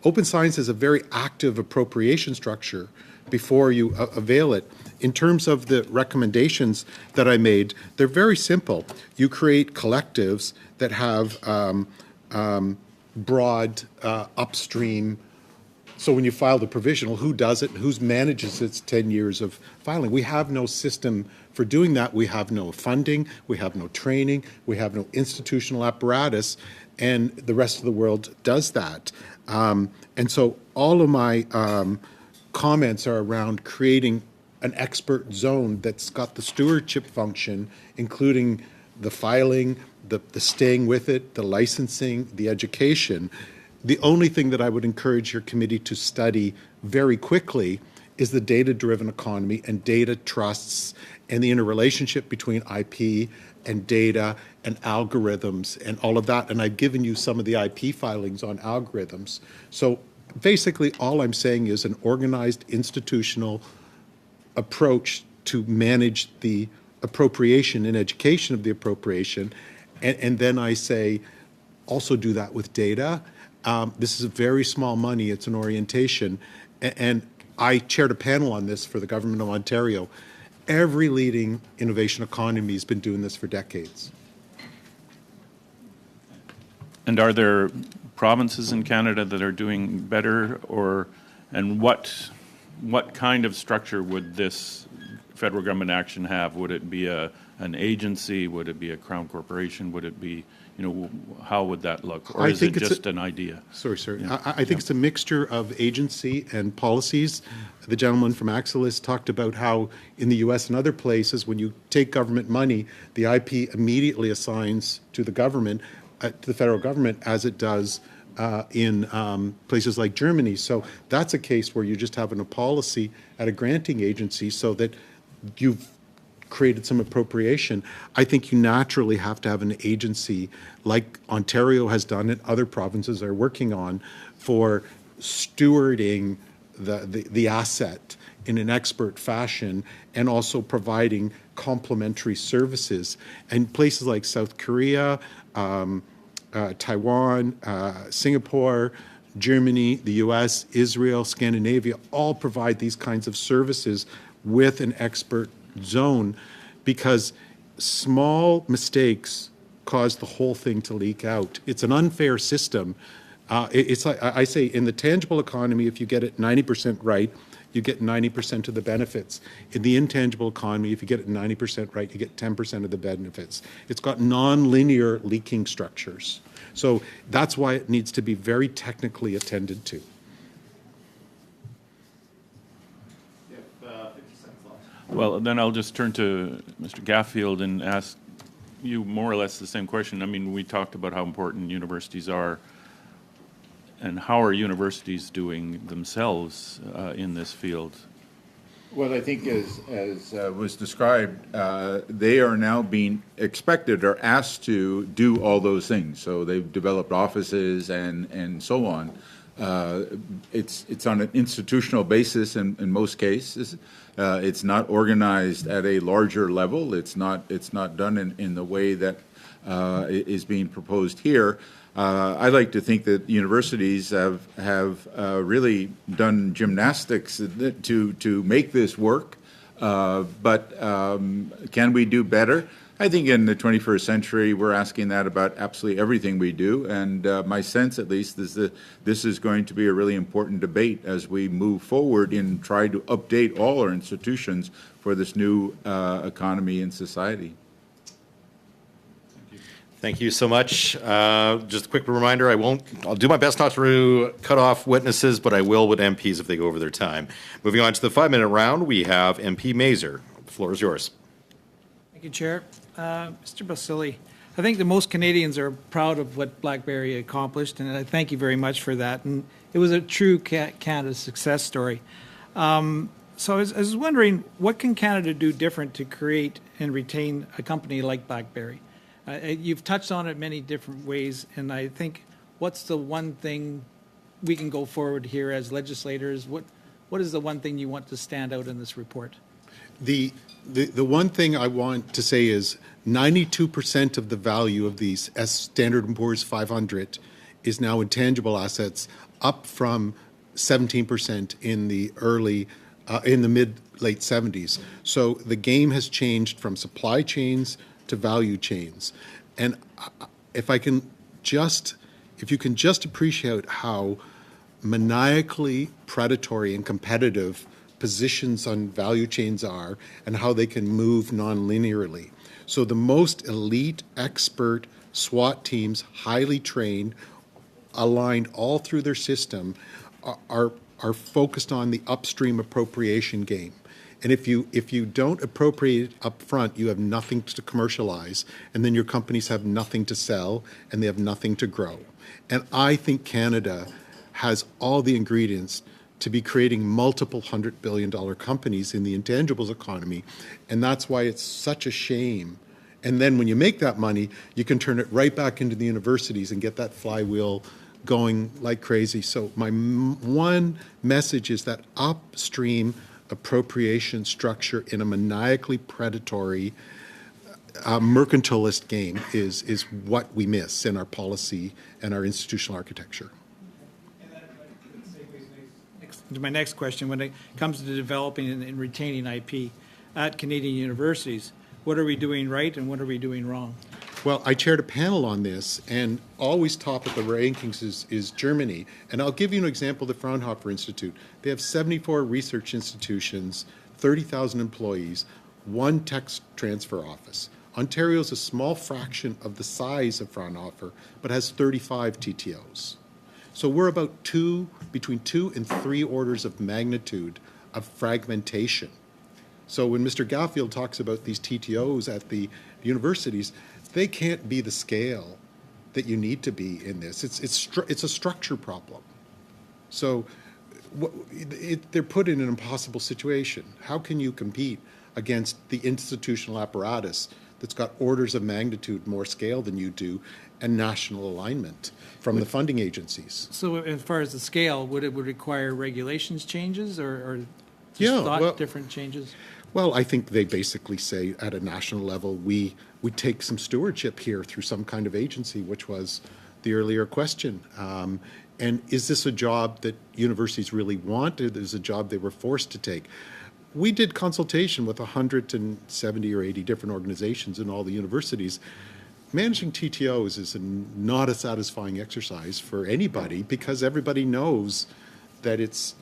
Open science is a very active appropriation structure before you avail it. In terms of the recommendations that I made, they're very simple. You create collectives that have broad upstream. So when you file the provisional, who does it? Who manages its 10 years of filing? We have no system for doing that. We have no funding. We have no training. We have no institutional apparatus. And the rest of the world does that. And so all of my comments are around creating an expert zone that's got the stewardship function, including the filing, the staying with it, the licensing, the education. The only thing that I would encourage your committee to study very quickly is the data-driven economy and data trusts and the interrelationship between IP and data and algorithms and all of that. And I've given you some of the IP filings on algorithms. So basically all I'm saying is an organized institutional approach to manage the appropriation and education of the appropriation. And then I say also do that with data. This is a very small money. It's an orientation. And I chaired a panel on this for the Government of Ontario. Every leading innovation economy has been doing this for decades. And are there provinces in Canada that are doing better, or And what kind of structure would this federal government action have? Would it be an agency? Would it be a crown corporation? Would it be, how would that look? Or I is think it it's just an idea? Sorry, sir. Yeah. I think it's a mixture of agency and policies. The gentleman from Axilis talked about how in the U.S. and other places, when you take government money, the IP immediately assigns to the government, to the federal government, as it does in places like Germany. So that's a case where you're just having a policy at a granting agency so that you've created some appropriation. I think you naturally have to have an agency like Ontario has done and other provinces are working on for stewarding the asset in an expert fashion and also providing complementary services. And places like South Korea, Taiwan, Singapore, Germany, the US, Israel, Scandinavia, all provide these kinds of services with an expert zone, because small mistakes cause the whole thing to leak out. It's an unfair system. It's like I say, in the tangible economy, if you get it 90% right, you get 90% of the benefits. In the intangible economy, if you get it 90% right, you get 10% of the benefits. It's got non-linear leaking structures. So that's why it needs to be very technically attended to. Well, then I'll just turn to Mr. Gaffield and ask you more or less the same question. I mean, we talked about how important universities are, and how are universities doing themselves in this field? Well, I think as was described, they are now being expected or asked to do all those things. So they've developed offices and so on. It's on an institutional basis in most cases. It's not organized at a larger level. It's not done in the way that is being proposed here. I like to think that universities have really done gymnastics to make this work. But can we do better? I think in the 21st century, we're asking that about absolutely everything we do. And my sense, at least, is that this is going to be a really important debate as we move forward in trying to update all our institutions for this new economy and society. Thank you so much. Just a quick reminder, I'll do my best not to cut off witnesses, but I will with MPs if they go over their time. Moving on to the 5-minute round, we have MP Mazer. The floor is yours. Thank you, Chair. Mr. Basili, I think that most Canadians are proud of what BlackBerry accomplished, and I thank you very much for that. And it was a true Canada success story. So I was wondering, what can Canada do different to create and retain a company like BlackBerry? You've touched on it many different ways, and I think, what's the one thing we can go forward here as legislators? What is the one thing you want to stand out in this report? The one thing I want to say is 92% of the value of these Standard & Poor's 500 is now intangible assets, up from 17% in the mid-late 70s. So the game has changed from supply chains to value chains. And if you can just appreciate how maniacally predatory and competitive positions on value chains are and how they can move non-linearly. So the most elite expert SWAT teams, highly trained, aligned all through their system, are focused on the upstream appropriation game. And if you don't appropriate it up front, you have nothing to commercialize, and then your companies have nothing to sell, and they have nothing to grow. And I think Canada has all the ingredients to be creating multiple $100 billion companies in the intangibles economy, and that's why it's such a shame. And then when you make that money, you can turn it right back into the universities and get that flywheel going like crazy. So my one message is that upstream appropriation structure in a maniacally predatory mercantilist game is what we miss in our policy and our institutional architecture. And that segues to my next question. When it comes to developing and retaining IP at Canadian universities, what are we doing right and what are we doing wrong? Well, I chaired a panel on this, and always top of the rankings is Germany. And I'll give you an example, the Fraunhofer Institute. They have 74 research institutions, 30,000 employees, one tech transfer office. Ontario is a small fraction of the size of Fraunhofer, but has 35 TTOs. So we're about between 2 and 3 orders of magnitude of fragmentation. So when Mr. Gaffield talks about these TTOs at the universities, they can't be the scale that you need to be in this. It's a structure problem. So they're put in an impossible situation. How can you compete against the institutional apparatus that's got orders of magnitude more scale than you do and national alignment from the funding agencies? So as far as the scale, would it require regulations changes or just Yeah, different changes? Well, I think they basically say at a national level, we take some stewardship here through some kind of agency, which was the earlier question. And is this a job that universities really wanted? Is it a job they were forced to take? We did consultation with 170 or 80 different organizations in all the universities. Managing TTOs is not a satisfying exercise for anybody because everybody knows that it's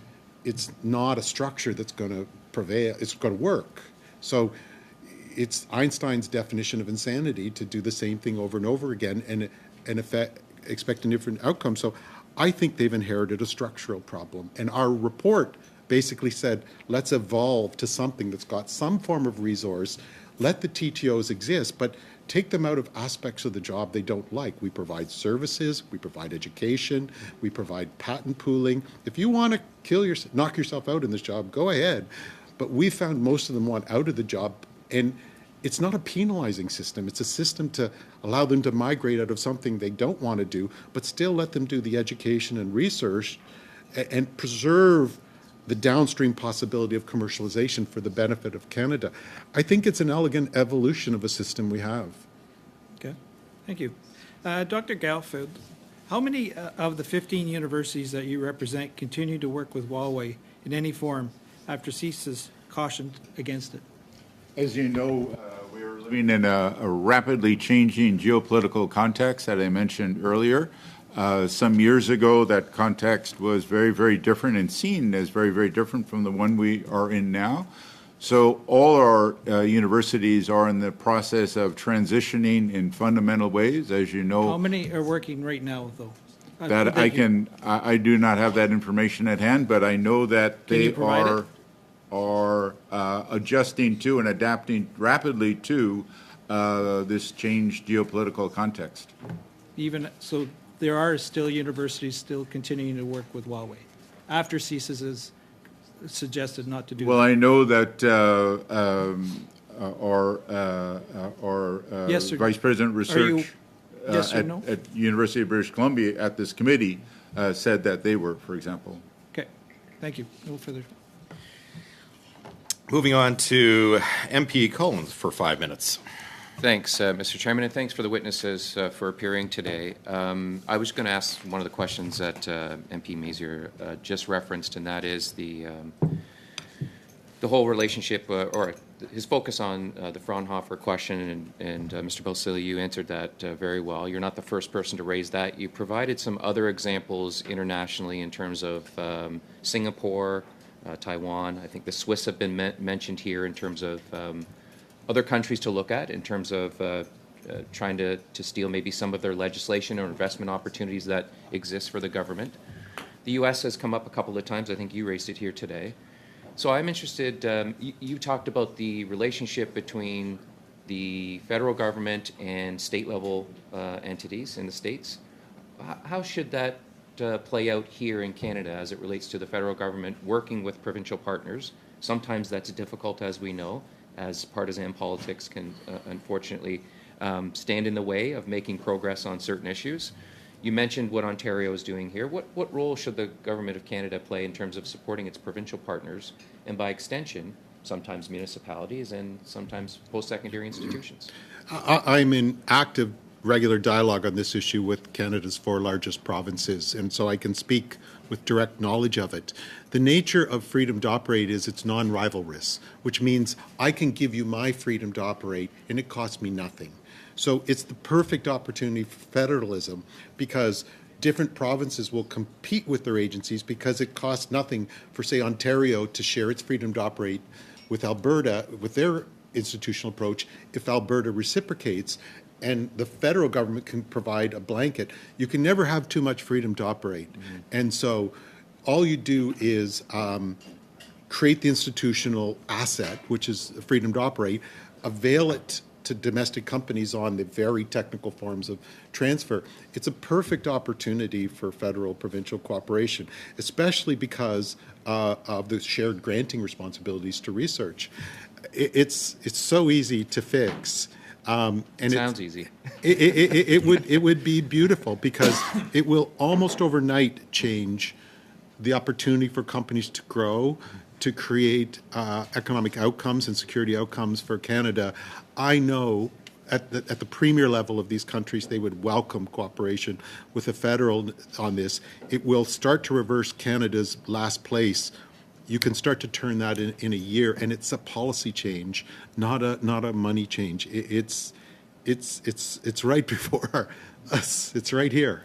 not a structure that's going to prevail, it's going to work. So it's Einstein's definition of insanity to do the same thing over and over again and expect a different outcome. So I think they've inherited a structural problem. And our report basically said, let's evolve to something that's got some form of resource, let the TTOs exist, but take them out of aspects of the job they don't like. We provide services, we provide education, we provide patent pooling. If you want to knock yourself out in this job, go ahead. But we found most of them want out of the job, and it's not a penalizing system. It's a system to allow them to migrate out of something they don't want to do, but still let them do the education and research and preserve the downstream possibility of commercialization for the benefit of Canada. I think it's an elegant evolution of a system we have. Okay, thank you. Dr. Galfield, how many of the 15 universities that you represent continue to work with Huawei in any form after CISA's cautioned against it? As you know, we are living in a rapidly changing geopolitical context that I mentioned earlier. Some years ago, that context was very, very different and seen as very, very different from the one we are in now. So all our universities are in the process of transitioning in fundamental ways, as you know. How many are working right now, though? That I do not have that information at hand, but I know that they are adjusting to and adapting rapidly to this changed geopolitical context. Even so, there are still universities still continuing to work with Huawei after CISA has suggested not to do Well, that. I know that our Yes, Vice President Research yes or no? at University of British Columbia at this committee said that they were, for example. Okay, thank you. No further. Moving on to MP Collins for 5 minutes. Thanks, Mr. Chairman, and thanks for the witnesses for appearing today. I was going to ask one of the questions that MP Mazier just referenced, and that is the whole relationship or his focus on the Fraunhofer question. And Mr. Balsillie, you answered that very well. You're not the first person to raise that. You provided some other examples internationally in terms of Singapore, Taiwan. I think the Swiss have been mentioned here in terms of other countries to look at in terms of trying to steal maybe some of their legislation or investment opportunities that exist for the government. The U.S. has come up a couple of times. I think you raised it here today. So I'm interested, you talked about the relationship between the federal government and state-level entities in the States. How should that play out here in Canada as it relates to the federal government working with provincial partners? Sometimes that's difficult, as we know, as partisan politics can unfortunately stand in the way of making progress on certain issues. You mentioned what Ontario is doing here. What role should the Government of Canada play in terms of supporting its provincial partners and, by extension, sometimes municipalities and sometimes post-secondary institutions? I'm in active, regular dialogue on this issue with Canada's 4 largest provinces, and so I can speak with direct knowledge of it. The nature of freedom to operate is it's non-rivalrous, which means I can give you my freedom to operate and it costs me nothing. So it's the perfect opportunity for federalism because different provinces will compete with their agencies because it costs nothing for, say, Ontario to share its freedom to operate with Alberta, with their institutional approach, if Alberta reciprocates and the federal government can provide a blanket. You can never have too much freedom to operate. Mm-hmm. And so all you do is create the institutional asset, which is freedom to operate, avail it to domestic companies on the very technical forms of transfer. It's a perfect opportunity for federal provincial cooperation, especially because of the shared granting responsibilities to research. It's so easy to fix. And sounds easy. It would be beautiful because it will almost overnight change the opportunity for companies to grow, to create economic outcomes and security outcomes for Canada. I know at the premier level of these countries, they would welcome cooperation with the federal on this. It will start to reverse Canada's last place. You can start to turn that in a year, and it's a policy change, not a money change. It's right before us. It's right here.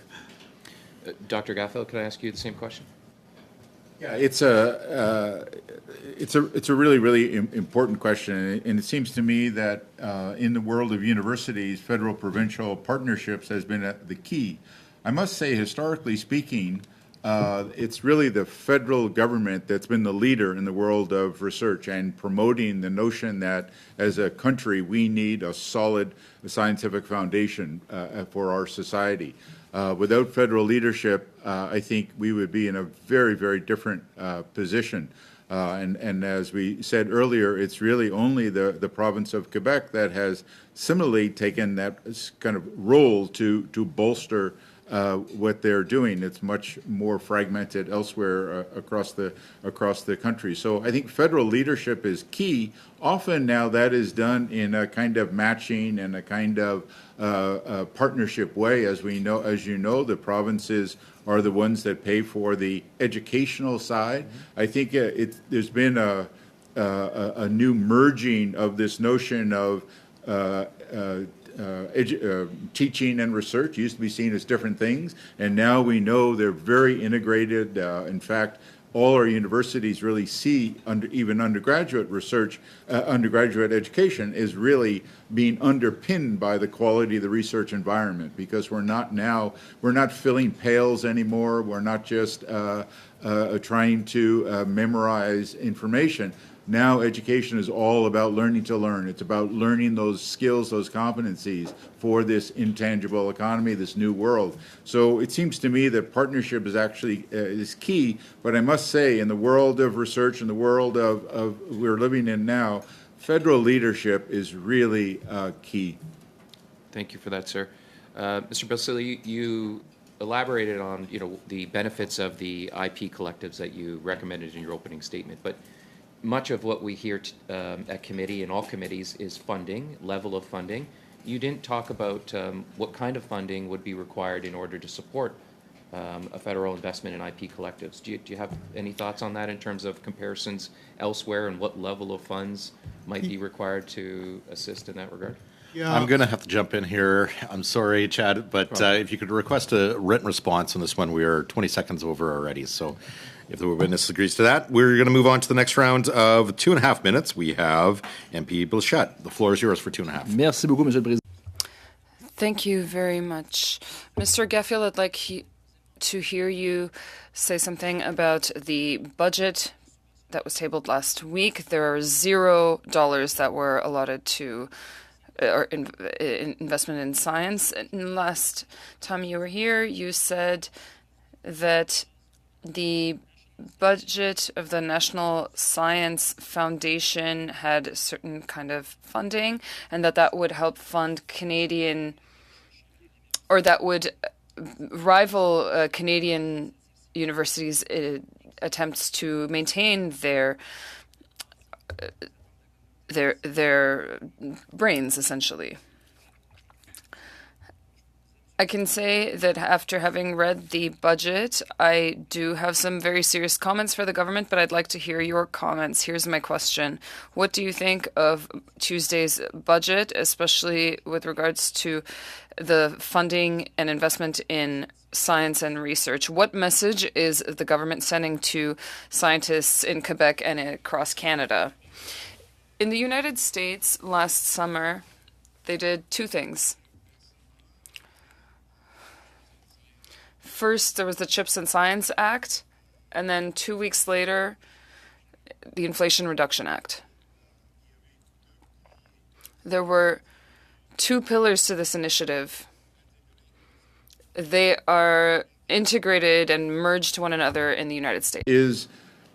Dr. Gaffield, could I ask you the same question? Yeah, it's a really important question, and it seems to me that in the world of universities, federal-provincial partnerships has been the key. I must say, historically speaking, it's really the federal government that's been the leader in the world of research and promoting the notion that as a country we need a solid scientific foundation for our society. Without federal leadership, I think we would be in a very, very different position. And as we said earlier, it's really only the province of Quebec that has similarly taken that kind of role to bolster what they're doing. It's much more fragmented elsewhere across the country. So I think federal leadership is key. Often now that is done in a kind of matching and a kind of partnership way. As you know, the provinces are the ones that pay for the educational side. Mm-hmm. I think there's been a new merging of this notion of teaching and research. Used to be seen as different things, and now we know they're very integrated. In fact, all our universities really see even undergraduate research, undergraduate education is really being underpinned by the quality of the research environment, because we're not filling pails anymore. We're not just trying to memorize information. Now education is all about learning to learn. It's about learning those skills, those competencies for this intangible economy, this new world. So it seems to me that partnership is actually is key. But I must say, in the world of research, in the world of we're living in now, federal leadership is really key. Thank you for that, sir. Mr. Basili, you elaborated on the benefits of the IP collectives that you recommended in your opening statement, but much of what we hear at committee and all committees is funding, level of funding. You didn't talk about what kind of funding would be required in order to support a federal investment in IP collectives. Do you have any thoughts on that in terms of comparisons elsewhere and what level of funds might be required to assist in that regard? Yeah. I'm going to have to jump in here. I'm sorry, Chad, but if you could request a written response on this one, we are 20 seconds over already. So if the witness agrees to that, we're going to move on to the next round of 2.5 minutes. We have MP Blanchette. The floor is yours for 2.5. Merci beaucoup, Monsieur le Président. Thank you very much. Mr. Gaffield, I'd like to hear you say something about the budget that was tabled last week. There are $0 that were allotted to investment in science. And last time you were here, you said that the budget of the National Science Foundation had a certain kind of funding, and that would help fund Canadian, or that would rival Canadian universities' attempts to maintain their brains, essentially. I can say that after having read the budget, I do have some very serious comments for the government, but I'd like to hear your comments. Here's my question. What do you think of Tuesday's budget, especially with regards to the funding and investment in science and research? What message is the government sending to scientists in Quebec and across Canada? In the United States last summer, they did two things. First, there was the Chips and Science Act, and then 2 weeks later, the Inflation Reduction Act. There were two pillars to this initiative. They are integrated and merged to one another in the United States. Is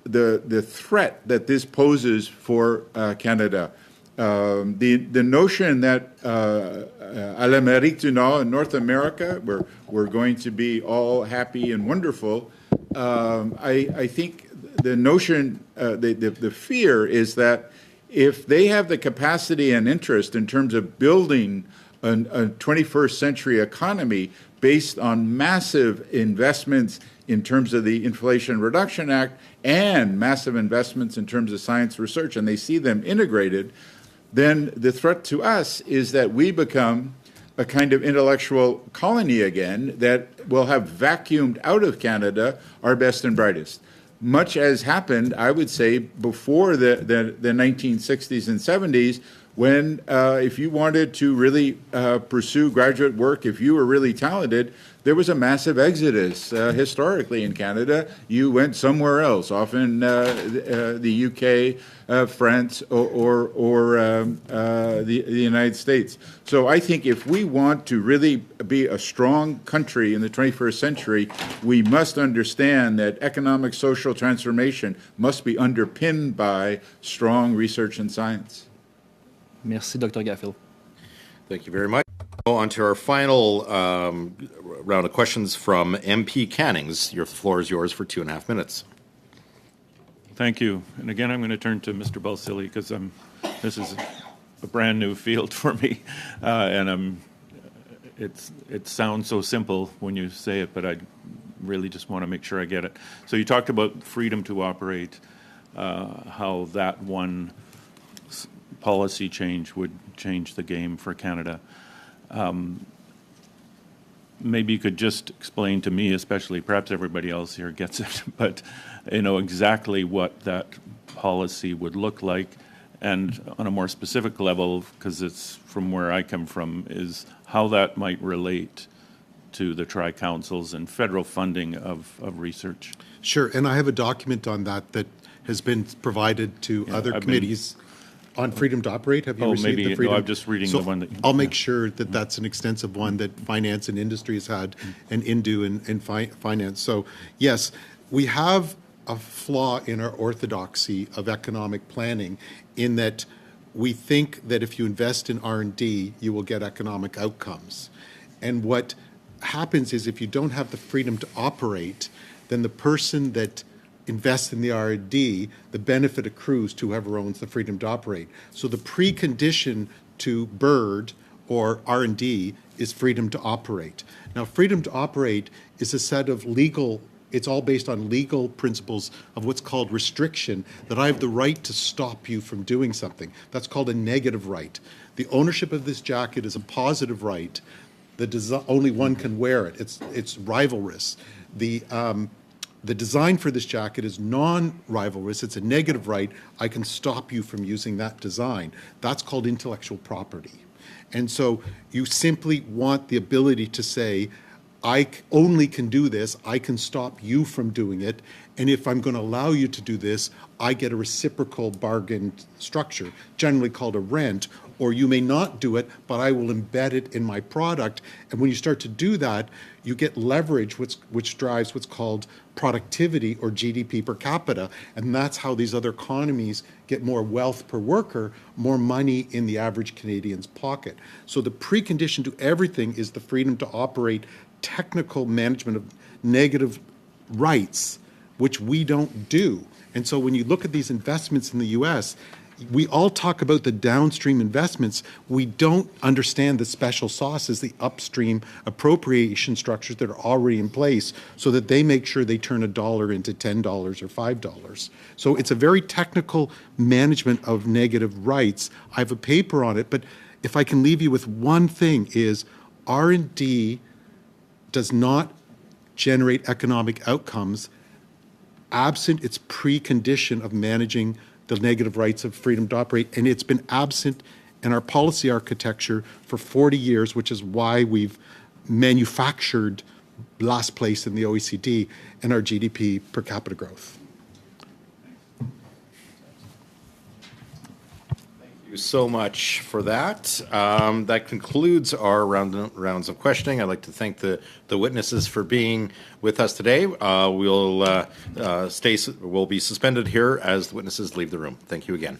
the threat that this poses for Canada. The notion that à l'Amérique du Nord, in North America, we're going to be all happy and wonderful, I think the notion, the fear is that if they have the capacity and interest in terms of building a 21st century economy based on massive investments in terms of the Inflation Reduction Act and massive investments in terms of science research, and they see them integrated, then the threat to us is that we become a kind of intellectual colony again that will have vacuumed out of Canada our best and brightest. Much as happened, I would say, before the 1960s and 70s, when if you wanted to really pursue graduate work, if you were really talented, there was a massive exodus historically in Canada. You went somewhere else, often the UK, France, or the United States. So I think if we want to really be a strong country in the 21st century, we must understand that economic social transformation must be underpinned by strong research and science. Merci, Dr. Gaffield. Thank you very much. On to our final round of questions from MP Cannings. Your floor is yours for 2.5 minutes. Thank you. And again, I'm going to turn to Mr. Balsillie because this is a brand new field for me, and it sounds so simple when you say it, but I really just want to make sure I get it. So you talked about freedom to operate, how that one policy change would change the game for Canada. Maybe you could just explain to me, especially, perhaps everybody else here gets it, but exactly what that policy would look like, and on a more specific level, because it's from where I come from, is how that might relate to the tri-councils and federal funding of research. Sure, and I have a document on that has been provided to other committees. On freedom to operate, have you received the freedom? No, I'm just reading the one that. I'll make sure that that's an extensive one that finance and industry has had, and Indu and finance. So yes, we have a flaw in our orthodoxy of economic planning, in that we think that if you invest in R&D, you will get economic outcomes. And what happens is, if you don't have the freedom to operate, then the person that invest in the R&D, the benefit accrues to whoever owns the freedom to operate. So the precondition to BIRD or R&D is freedom to operate. Now, freedom to operate is a set of it's all based on legal principles of what's called restriction, that I have the right to stop you from doing something. That's called a negative right. The ownership of this jacket is a positive right. Only one can wear it. It's rivalrous. The design for this jacket is non-rivalrous. It's a negative right. I can stop you from using that design. That's called intellectual property. And so you simply want the ability to say, I only can do this. I can stop you from doing it. And if I'm going to allow you to do this, I get a reciprocal bargain structure, generally called a rent, or you may not do it, but I will embed it in my product. And when you start to do that, you get leverage, which drives what's called productivity or GDP per capita. And that's how these other economies get more wealth per worker, more money in the average Canadian's pocket. So the precondition to everything is the freedom to operate technical management of negative rights, which we don't do. And so when you look at these investments in the U.S., we all talk about the downstream investments. We don't understand the special sauces, the upstream appropriation structures that are already in place so that they make sure they turn $1 into $10 or $5. So it's a very technical management of negative rights. I have a paper on it, but if I can leave you with one thing is R&D does not generate economic outcomes absent its precondition of managing the negative rights of freedom to operate. And it's been absent in our policy architecture for 40 years, which is why we've manufactured last place in the OECD in our GDP per capita growth. Thank you so much for that. That concludes our rounds of questioning. I'd like to thank the witnesses for being with us today. We'll be suspended here as the witnesses leave the room. Thank you again.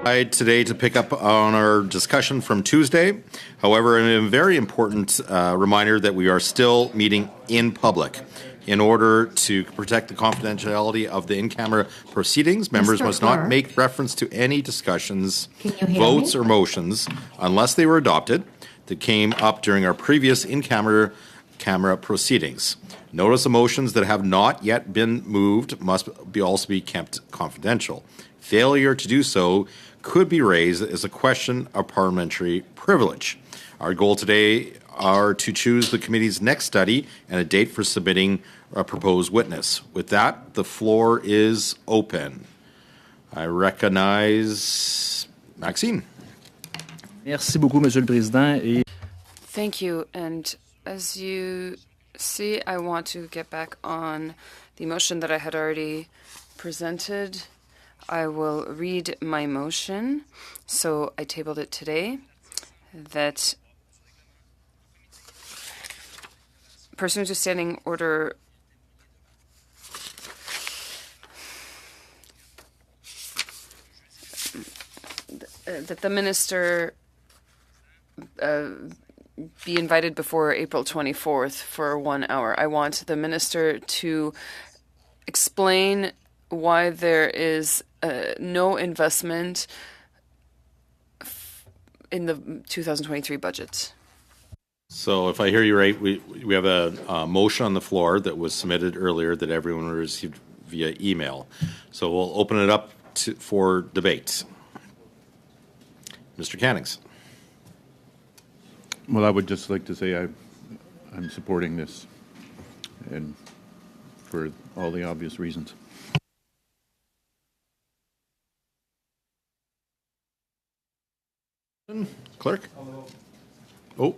Today to pick up on our discussion from Tuesday. However, a very important reminder that we are still meeting in public. In order to protect the confidentiality of the in-camera proceedings, members Mr. must not Clark. make reference to any discussions, Can you hear votes, me? or motions unless they were adopted that came up during our previous in-camera proceedings. Notice of motions that have not yet been moved must also be kept confidential. Failure to do so could be raised as a question of parliamentary privilege. Our goal today are to choose the committee's next study and a date for submitting a proposed witness. With that, the floor is open. I recognize Maxine. Merci beaucoup, Monsieur le Président. Et Thank you. And as you see, I want to get back on the motion that I had already presented. I will read my motion. So I tabled it today that pursuant to Standing Order that the minister be invited before April 24th for 1 hour. I want the minister to explain why there is no investment in the 2023 budget. So if I hear you right, we have a motion on the floor that was submitted earlier that everyone received via email. So we'll open it up for debate. Mr. Cannings. Well, I would just like to say I'm supporting this, and for all the obvious reasons. Clerk? Oh,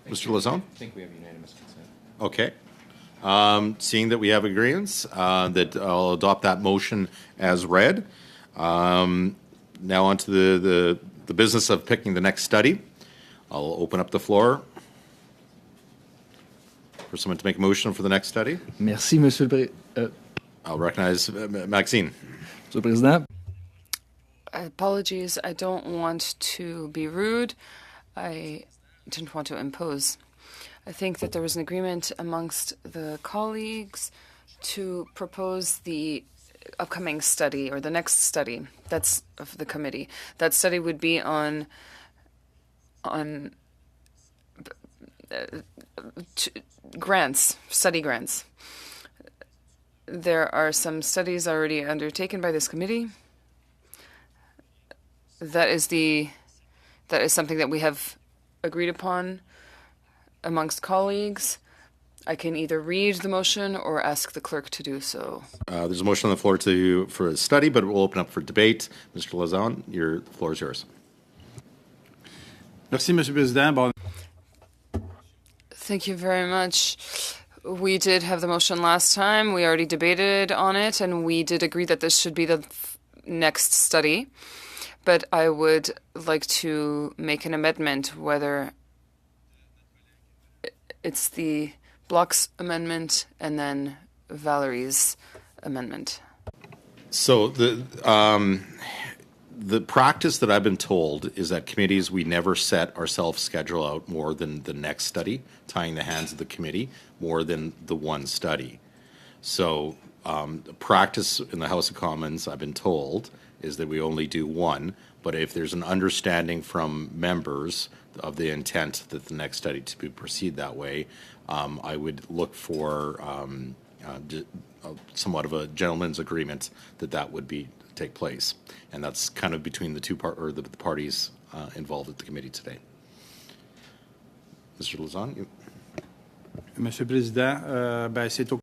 Mr. Lazone? I think we have unanimous consent. Okay. Seeing that we have agreements, that I'll adopt that motion as read. Now on to the business of picking the next study. I'll open up the floor for someone to make a motion for the next study. merci, Monsieur le I'll recognize Maxine. Monsieur le Président. Apologies, I don't want to be rude. I didn't want to impose. I think that there was an agreement amongst the colleagues to propose the upcoming study or the next study that's of the committee. That study would be on grants, study grants. There are some studies already undertaken by this committee. That is something that we have agreed upon amongst colleagues. I can either read the motion or ask the clerk to do so. There's a motion on the floor for a study, but we'll open up for debate. Mr. Lazone, the floor is yours. Merci, Monsieur le Président. Bon. Thank you very much. We did have the motion last time. We already debated on it, and we did agree that this should be the next study. But I would like to make an amendment, whether it's the Block's amendment and then Valerie's amendment. So the practice that I've been told is that committees, we never set ourselves schedule out more than the next study, tying the hands of the committee more than the one study. So the practice in the House of Commons, I've been told, is that we only do one, but if there's an understanding from members of the intent that the next study to proceed that way, I would look for somewhat of a gentleman's agreement that would take place, and that's kind of between the the parties involved at the committee today. Mr. Lazone, Monsieur le Président, c'est au...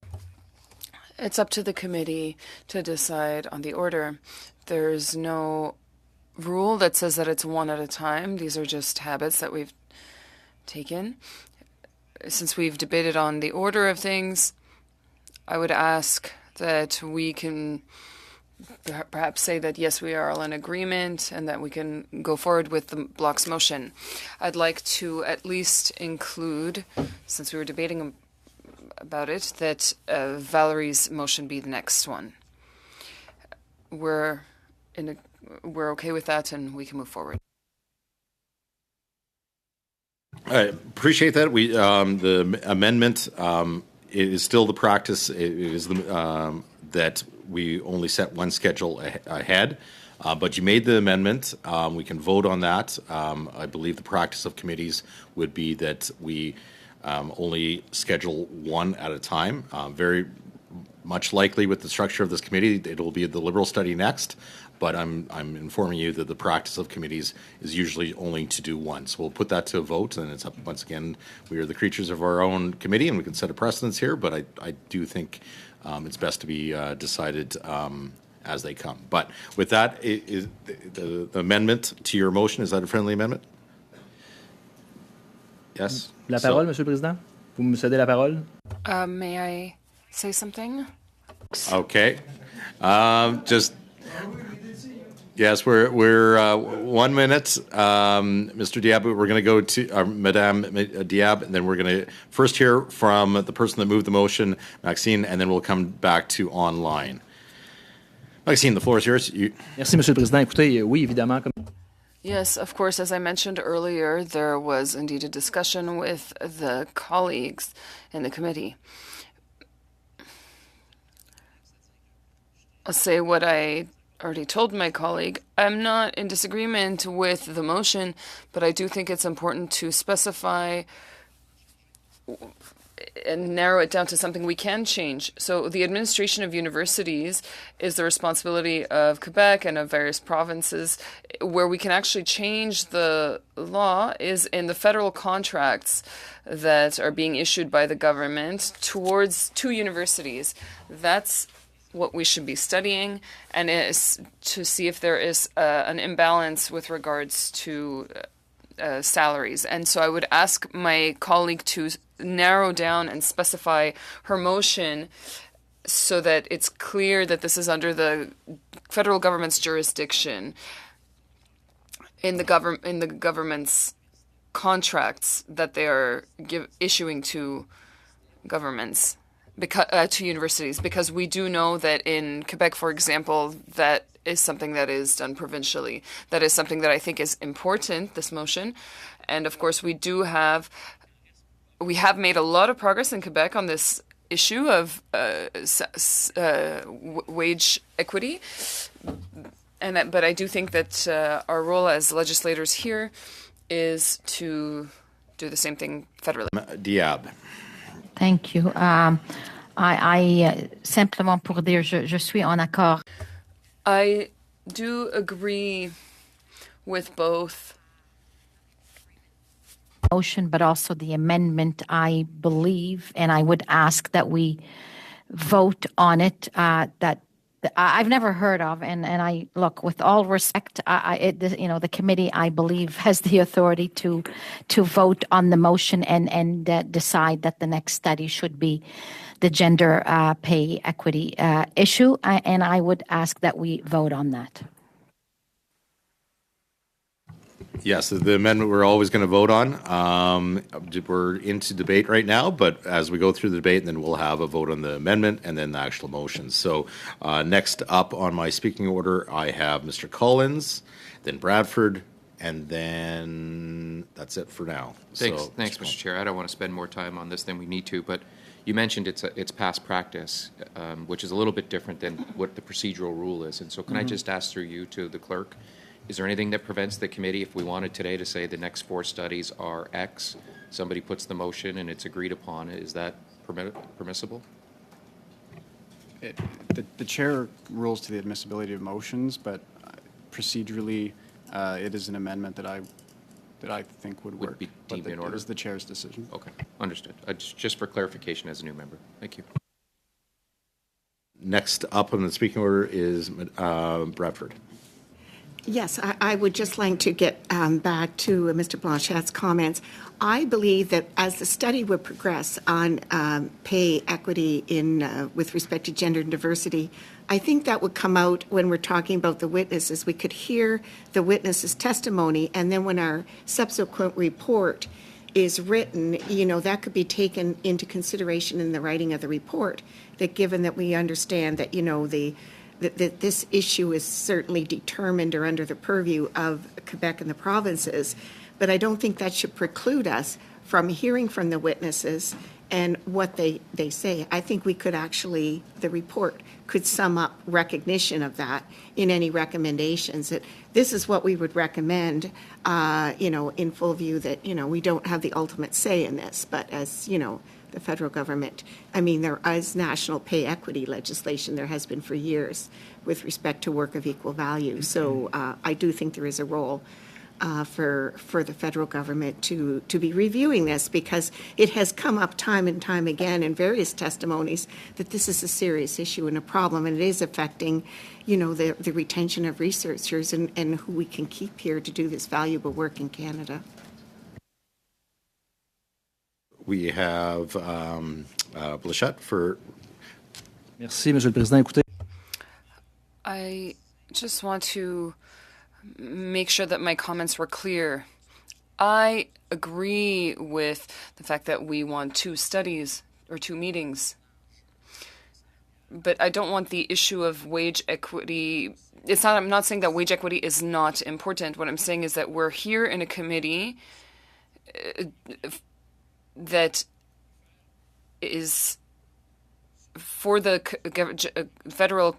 It's up to the committee to decide on the order. There's no rule that says that it's one at a time. These are just habits that we've taken. Since we've debated on the order of things, I would ask that we can perhaps say that, yes, we are all in agreement and that we can go forward with the Block's motion. I'd like to at least include, since we were debating about it, that Valerie's motion be the next one. We're in we're okay with that and we can move forward. I appreciate that. The amendment, it is still the practice. It is that we only set one schedule ahead. But you made the amendment. We can vote on that. I believe the practice of committees would be that we only schedule one at a time. Very much likely with the structure of this committee, it will be the Liberal study next. But I'm informing you that the practice of committees is usually only to do one. So we'll put that to a vote, and it's up, once again, we are the creatures of our own committee, and we can set a precedence here, but I do think it's best to be decided as they come. But with that, is the amendment to your motion, is that a friendly amendment? Yes? La parole, Monsieur le Président? Vous me cédez la parole? May I say something? Okay. Yes, we're 1 minute. Mr. Diab, we're going to go to Madame Diab, and then we're going to first hear from the person that moved the motion, Maxine, and then we'll come back to online. Maxine, the floor is yours. Merci, Monsieur le Président. Écoutez, oui, évidemment, comme... Yes, of course, as I mentioned earlier, there was indeed a discussion with the colleagues in the committee. I'll say what I already told my colleague. I'm not in disagreement with the motion, but I do think it's important to specify and narrow it down to something we can change. So the administration of universities is the responsibility of Quebec and of various provinces. Where we can actually change the law is in the federal contracts that are being issued by the government to universities. That's what we should be studying, and is to see if there is an imbalance with regards to salaries. And so I would ask my colleague to narrow down and specify her motion so that it's clear that this is under the federal government's jurisdiction in the government's contracts that they are issuing to governments. To universities, because we do know that in Quebec, for example, that is something that is done provincially. That is something that I think is important, this motion. And of course, we have made a lot of progress in Quebec on this issue of wage equity. But I do think that our role as legislators here is to do the same thing federally. Diab. Thank you. Simplement pour dire, je suis en accord. I do agree with both motion, but also the amendment. I believe, and I would ask that we vote on it. That I've never heard of, and I look with all respect. The committee, I believe, has the authority to vote on the motion and decide that the next study should be the gender pay equity issue, and I would ask that we vote on that. Yes, the amendment we're always going to vote on. We're into debate right now, but as we go through the debate, then we'll have a vote on the amendment and then the actual motion. So next up on my speaking order, I have Mr. Collins, then Bradford, and then that's it for now. Thanks, Mr. Chair. I don't want to spend more time on this than we need to, but you mentioned it's past practice, which is a little bit different than what the procedural rule is. And so can I just ask through you to the clerk, is there anything that prevents the committee, if we wanted today to say the next 4 studies are X, somebody puts the motion and it's agreed upon, is that permissible? The chair rules to the admissibility of motions, but procedurally it is an amendment that I think would work. Be deemed in order? It is the chair's decision. Okay, understood. Just for clarification as a new member. Thank you. Next up on the speaking order is Bradford. Yes, I would just like to get back to Mr. Blanchet's comments. I believe that as the study would progress on pay equity with respect to gender and diversity, I think that would come out when we're talking about the witnesses. We could hear the witnesses' testimony, and then when our subsequent report is written, that could be taken into consideration in the writing of the report, that given that we understand that, the that this issue is certainly determined or under the purview of Quebec and the provinces, but I don't think that should preclude us from hearing from the witnesses and what they say. I think we could actually, the report could sum up recognition of that in any recommendations, that this is what we would recommend, in full view that, we don't have the ultimate say in this, but as, the federal government, there is national pay equity legislation, there has been for years with respect to work of equal value. So I do think there is a role for the federal government to be reviewing this, because it has come up time and time again in various testimonies that this is a serious issue and a problem, and it is affecting, the retention of researchers and who we can keep here to do this valuable work in Canada. We have Blanchette for. Merci, Monsieur le Président. Écoutez, I just want to make sure that my comments were clear. I agree with the fact that we want 2 studies or 2 meetings, but I don't want the issue of wage equity. I'm not saying that wage equity is not important. What I'm saying is that we're here in a committee that is for the federal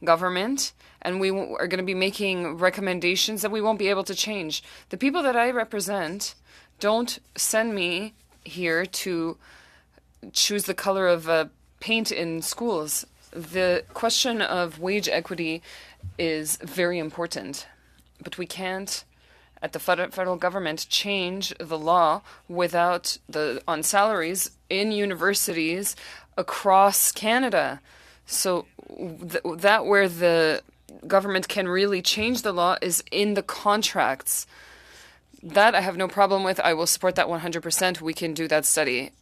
government, and we are going to be making recommendations that we won't be able to change. The people that I represent don't send me here to choose the color of paint in schools. The question of wage equity is very important, but we can't, at the federal government, change the law on salaries in universities across Canada. So that where the government can really change the law is in the contracts. That I have no problem with. I will support that 100%. We can do that study.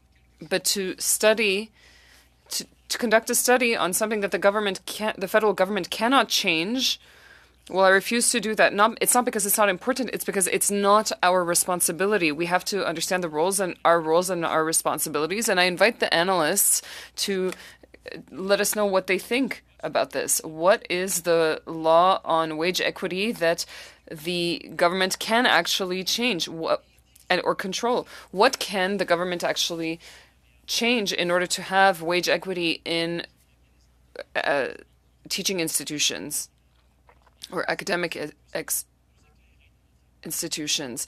But to conduct a study on something that the federal government cannot change, well, I refuse to do that. It's not because it's not important. It's because it's not our responsibility. We have to understand the roles and our responsibilities. And I invite the analysts to let us know what they think about this. What is the law on wage equity that the government can actually change or control? What can the government actually change in order to have wage equity in teaching institutions or academic institutions?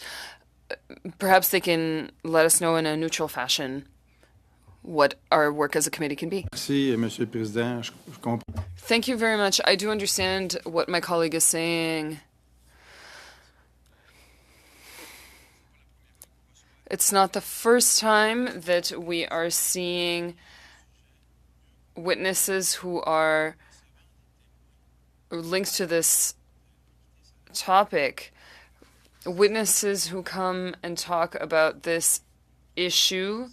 Perhaps they can let us know in a neutral fashion what our work as a committee can be. Merci, Monsieur le Président. Je comprends. Thank you very much. I do understand what my colleague is saying. It's not the first time that we are seeing witnesses who are linked to this topic. Witnesses who come and talk about this issue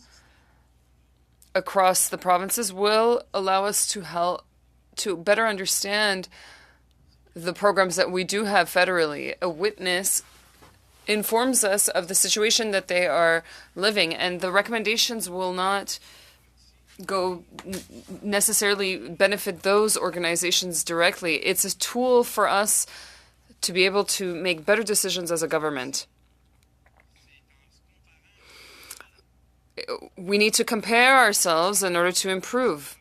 across the provinces will allow us to better understand the programs that we do have federally. A witness informs us of the situation that they are living, and the recommendations will not necessarily benefit those organizations directly. It's a tool for us to be able to make better decisions as a government. We need to compare ourselves in order to improve.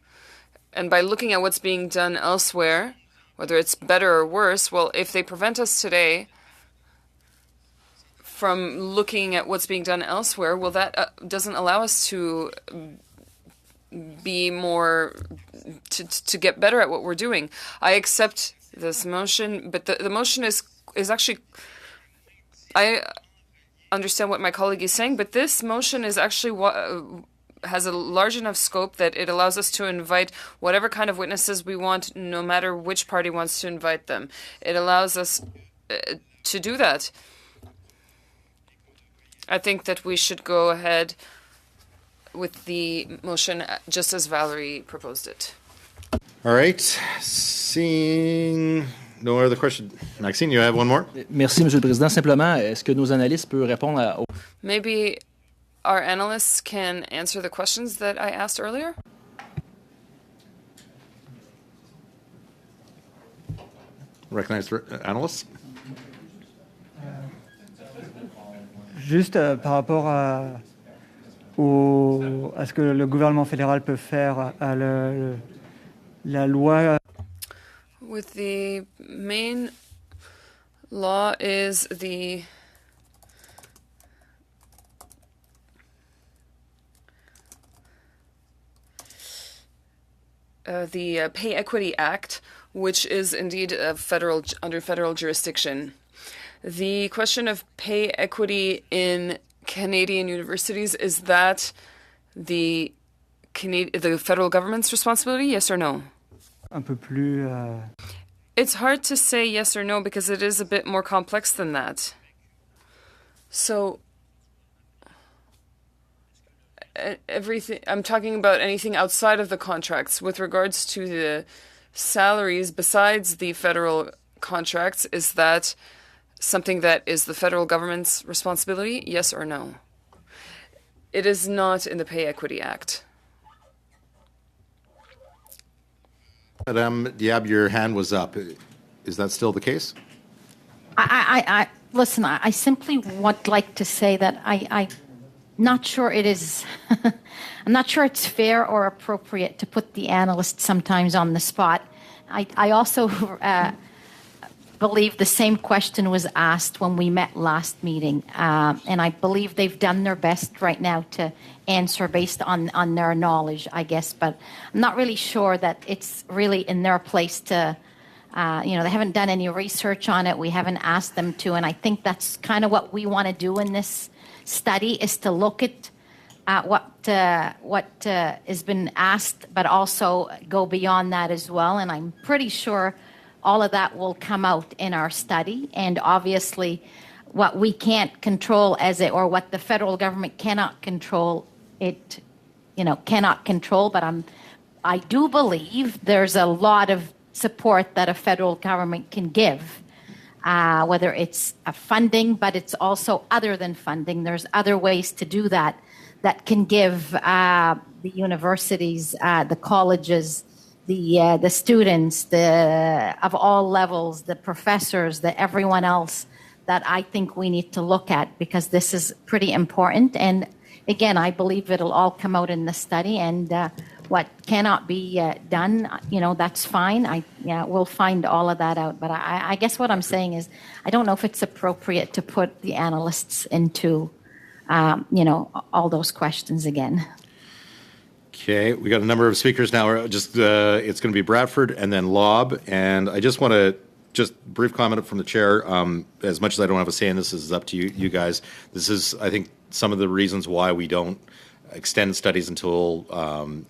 And by looking at what's being done elsewhere, whether it's better or worse, well, if they prevent us today from looking at what's being done elsewhere, well, that doesn't allow us to be more, to get better at what we're doing. I accept this motion, but the motion is actually, I understand what my colleague is saying, but this motion is actually has a large enough scope that it allows us to invite whatever kind of witnesses we want, no matter which party wants to invite them. It allows us to do that. I think that we should go ahead with the motion just as Valerie proposed it. All right. Seeing no other question. Maxine, you have one more? merci, Monsieur le Président. Simplement, est-ce que nos analystes peuvent répondre Maybe our analysts can answer the questions that I asked earlier? Recognized analysts. Juste par rapport à ce que le gouvernement fédéral peut faire à la loi. With the main law is the Pay Equity Act, which is indeed under federal jurisdiction. The question of pay equity in Canadian universities, is that the federal government's responsibility, yes or no? Un peu plus. It's hard to say yes or no because it is a bit more complex than that. So everything, I'm talking about anything outside of the contracts. With regards to the salaries besides the federal contracts, is that something that is the federal government's responsibility, yes or no? It is not in the Pay Equity Act. Madame Diab, your hand was up. Is that still the case? Listen, I simply would like to say that I'm not sure it is, I'm not sure it's fair or appropriate to put the analysts sometimes on the spot. I also believe the same question was asked when we met last meeting, and I believe they've done their best right now to answer based on their knowledge, I guess, but I'm not really sure that it's really in their place to, they haven't done any research on it, we haven't asked them to, and I think that's kind of what we want to do in this study, is to look at what has been asked, but also go beyond that as well, and I'm pretty sure all of that will come out in our study, and obviously what we can't control or what the federal government cannot control, cannot control, but I do believe there's a lot of support that a federal government can give, whether it's a funding, but it's also other than funding. There's other ways to do that can give the universities, the colleges, the students, of all levels, the professors, everyone else, that I think we need to look at, because this is pretty important. And again, I believe it'll all come out in the study, and what cannot be done, that's fine. We'll find all of that out. But I guess what I'm saying is, I don't know if it's appropriate to put the analysts into, all those questions again. Okay, we got a number of speakers now. It's going to be Bradford and then Lobb, and I just want to brief comment from the chair. As much as I don't have a say in this, is up to you guys. This is, I think, some of the reasons why we don't extend studies until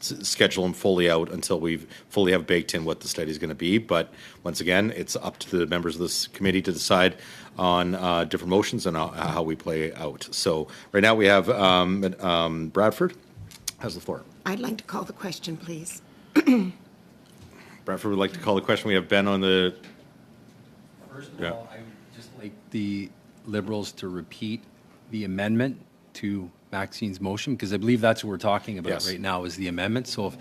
schedule them fully out until we fully have baked in what the study is going to be. But once again, it's up to the members of this committee to decide on different motions and how we play out. So right now we have Bradford has the floor. I'd like to call the question, please. Bradford would like to call the question. We have Ben on the... First of all, I would just like the Liberals to repeat the amendment to Maxine's motion, because I believe that's what we're talking about right now, is the amendment. So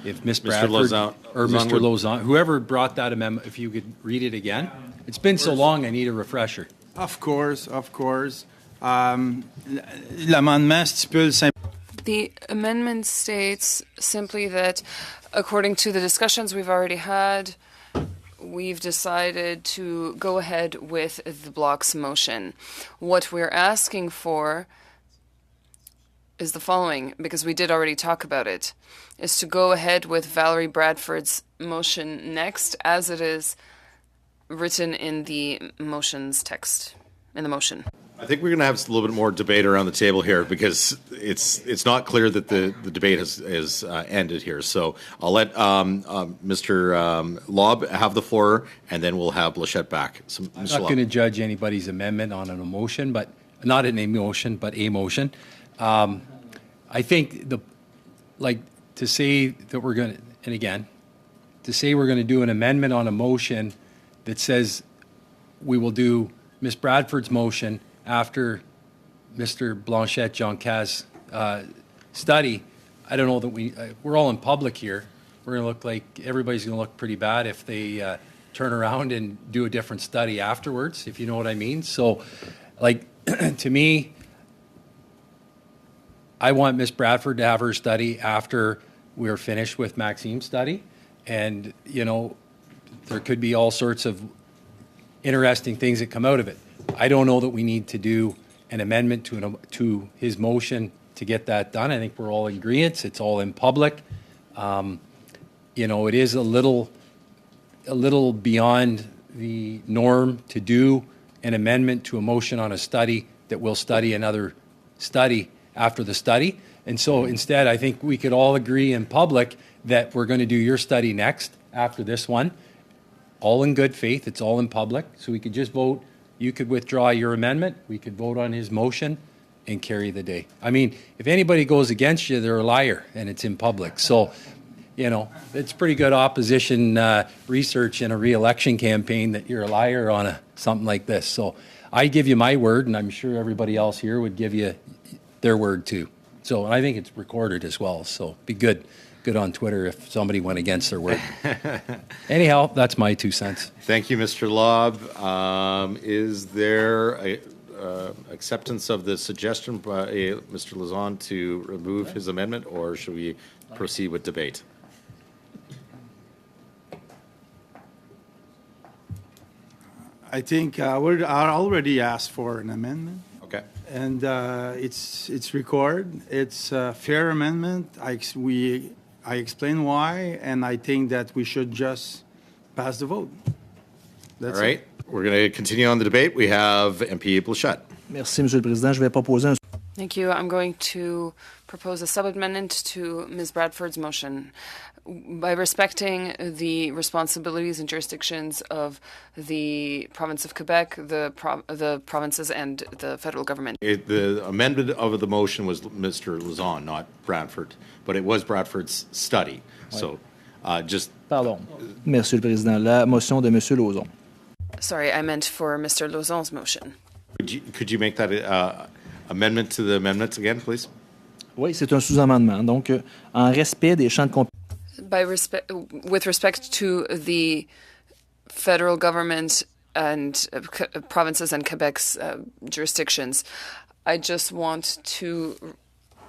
if Ms. Bradford or Mr. Lauzon, whoever brought that amendment, if you could read it again. It's been so long, I need a refresher. Of course. L'amendement stipule The amendment states simply that, according to the discussions we've already had, we've decided to go ahead with the block's motion. What we're asking for is the following, because we did already talk about it, is to go ahead with Valerie Bradford's motion next, as it is written in the motion's text, in the motion. I think we're going to have a little bit more debate around the table here, because it's not clear that the debate has ended here. So I'll let Mr. Lobb have the floor, and then we'll have Blanchette back. So, I'm not going to judge anybody's amendment on an emotion, but not an emotion, but a motion. I think to say that we're going to, and again, to say we're going to do an amendment on a motion that says we will do Ms. Bradford's motion after Mr. Blanchette-Joncas' study, I don't know that we're all in public here. We're going to look like everybody's going to look pretty bad if they turn around and do a different study afterwards, if you know what I mean. So, like, to me, I want Miss Bradford to have her study after we're finished with Maxime's study. And, you know, there could be all sorts of interesting things that come out of it. I don't know that we need to do an amendment to his motion to get that done. I think we're all in agreement. It's all in public. You know, it is a little beyond the norm to do an amendment to a motion on a study that will study another study after the study. And so instead, I think we could all agree in public that we're going to do your study next after this one, all in good faith. It's all in public. So we could just vote. You could withdraw your amendment. We could vote on his motion and carry the day. I mean, if anybody goes against you, they're a liar, and it's in public. So, you know, it's pretty good opposition research in a re-election campaign that you're a liar on something like this. So I give you my word, and I'm sure everybody else here would give you their word too. So I think it's recorded as well. So be good on Twitter if somebody went against their word. Anyhow, that's my 2 cents. Thank you, Mr. Lobb. Is there a acceptance of the suggestion by Mr. Lauzon to remove his amendment, or should we proceed with debate? I think I already asked for an amendment. Okay. And it's recorded. It's a fair amendment. I explain why, and I think that we should just pass the vote. That's All right. We're going to continue on the debate. We have MP Blanchette. Merci, Monsieur le Président. Je vais proposer un... Thank you. I'm going to propose a sub-amendment to Ms. Bradford's motion. By respecting the responsibilities and jurisdictions of the province of Quebec, the provinces, and the federal government. The amendment of the motion was Mr. Lauzon, not Bradford, but it was Bradford's study. Ouais. So just... Pardon. Merci, le Président. La motion de Monsieur Lauzon. Sorry, I meant for Mr. Lauzon's motion. Could you make that amendment to the amendment again, please? Oui, c'est un sous-amendement. Donc, en respect des champs de compétences. With respect to the federal government and provinces and Quebec's jurisdictions, I just want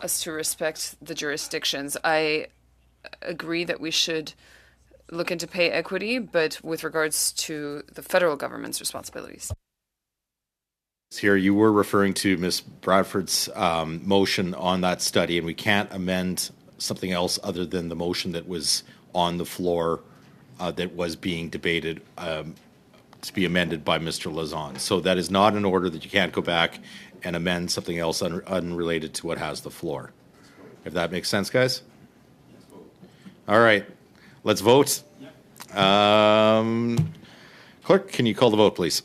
us to respect the jurisdictions. I agree that we should look into pay equity, but with regards to the federal government's responsibilities. Here, you were referring to Ms. Bradford's motion on that study, and we can't amend something else other than the motion that was on the floor that was being debated to be amended by Mr. Lauzon. So that is not an order that you can't go back and amend something else unrelated to what has the floor. If that makes sense, guys? All right. Let's vote. Clerk, can you call the vote, please?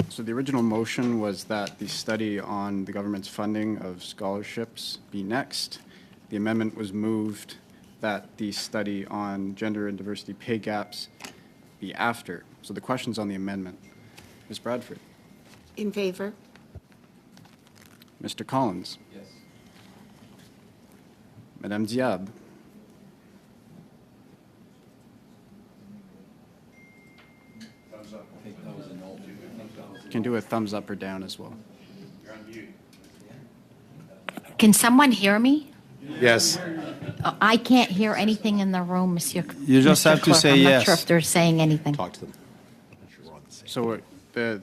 So the original motion was that the study on the government's funding of scholarships be next. The amendment was moved that the study on gender and diversity pay gaps be after. So the question's on the amendment. Ms. Bradford? In favor? Mr. Collins? Yes. Madame Diab? You can do a thumbs up or down as well. Can someone hear me? Yes. I can't hear anything in the room, Monsieur. You just Mr. have to Clerk. say I'm yes. not sure if they're saying anything. Talk to them. So the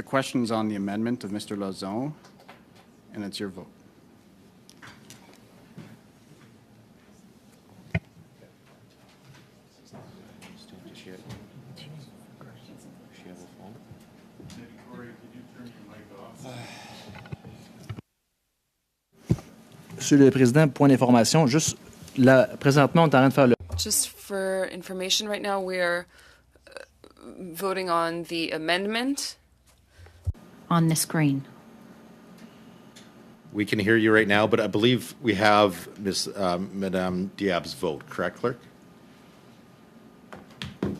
question's on the amendment of Mr. Lauzon, and it's your vote. Monsieur le Président, point d'information, juste là, présentement, on est en train de faire le... Just for information, right now we're voting on the amendment. On the screen. We can hear you right now, but I believe we have Madame Diab's vote, correct, Clerk?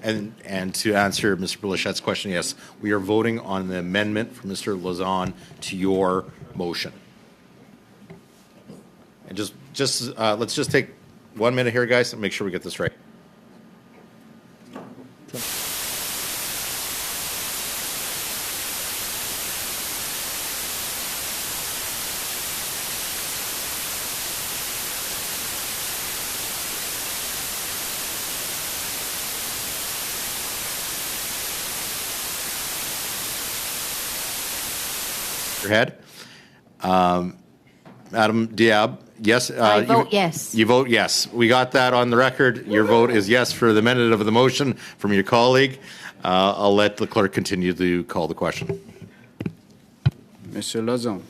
And to answer Mr. Blanchette's question, yes, we are voting on the amendment from Mr. Lauzon to your motion. And let's just take 1 minute here, guys, and make sure we get this right. your head. Madam Diab, yes? I vote yes. You vote yes. We got that on the record. Your vote is yes for the amendment of the motion from your colleague. I'll let the clerk continue to call the question. Monsieur Lauzon.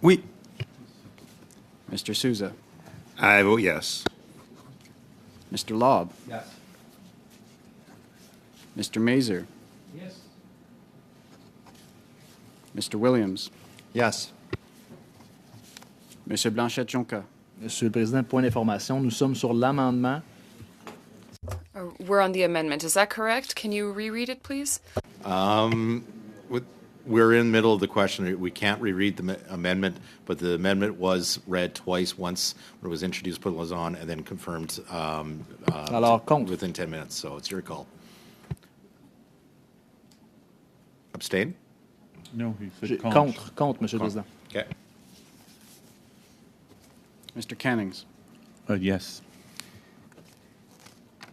Oui. Mr. Souza. I vote yes. Mr. Lobb. Yes. Mr. Mazer. Yes. Mr. Williams. Yes. Monsieur Blanchette-Jonca. Monsieur le Président, point d'information, nous sommes sur l'amendement. We're on the amendment. Is that correct? Can you reread it, please? We're in the middle of the question. We can't reread the amendment, but the amendment was read twice, once when it was introduced, put was on, and then confirmed Alors, contre. within 10 minutes. So it's your call. Abstain? No, he said Contre, Monsieur le Président. Okay. Mr. Cannings. Yes.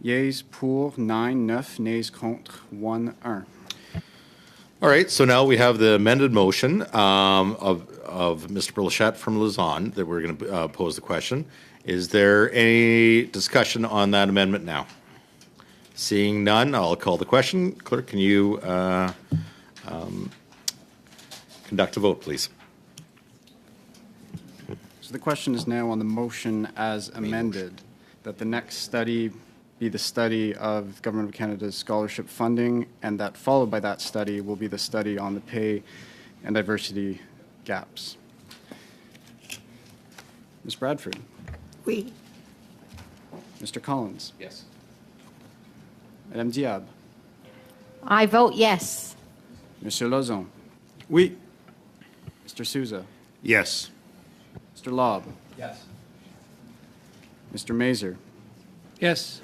Yeas pour 9, 9, nays contre 1, 1. All right, so now we have the amended motion of Mr. Blanchette from Lausanne that we're going to pose the question. Is there any discussion on that amendment now? Seeing none, I'll call the question. Clerk, can you conduct a vote, please? So the question is now on the motion as amended, that the next study be the study of Government of Canada's scholarship funding, and that followed by that study will be the study on the pay and diversity gaps. Ms. Bradford. Oui. Mr. Collins. Yes. Madame Diab. I vote yes. Monsieur Lauzon. Oui. Mr. Souza. Yes. Mr. Lobb. Yes. Mr. Mazer. Yes.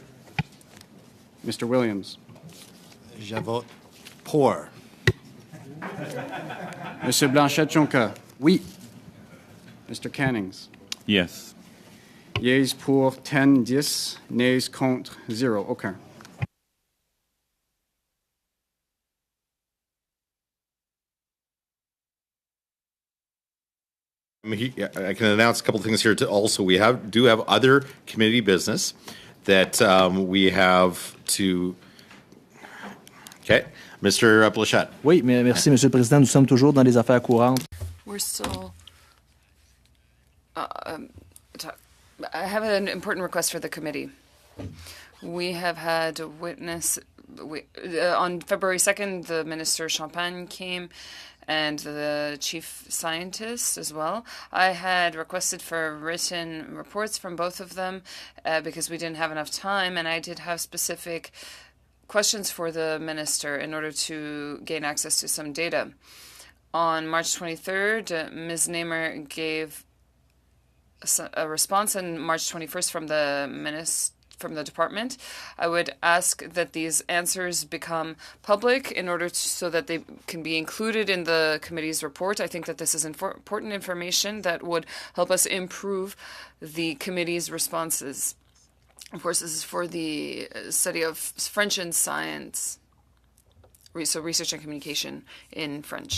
Mr. Williams. Je vote pour. Monsieur Blanchette-Jonca. Oui. Mr. Cannings. Yes. Yeas pour 10, 10, nays contre 0, aucun. I can announce a couple of things here. Also, we do have other committee business that we have to. Okay, Mr. Blanchette. Oui, mais merci, Monsieur le Président. Nous sommes toujours dans les affaires courantes. We're still. I have an important request for the committee. We have had a witness. On February 2nd, the Minister Champagne came and the chief scientist as well. I had requested for written reports from both of them because we didn't have enough time, and I did have specific questions for the minister in order to gain access to some data. On March 23rd, Ms. Namer gave a response, and March 21st from the department. I would ask that these answers become public in order so that they can be included in the committee's report. I think that this is important information that would help us improve the committee's responses. Of course, this is for the study of French and science, so research and communication in French.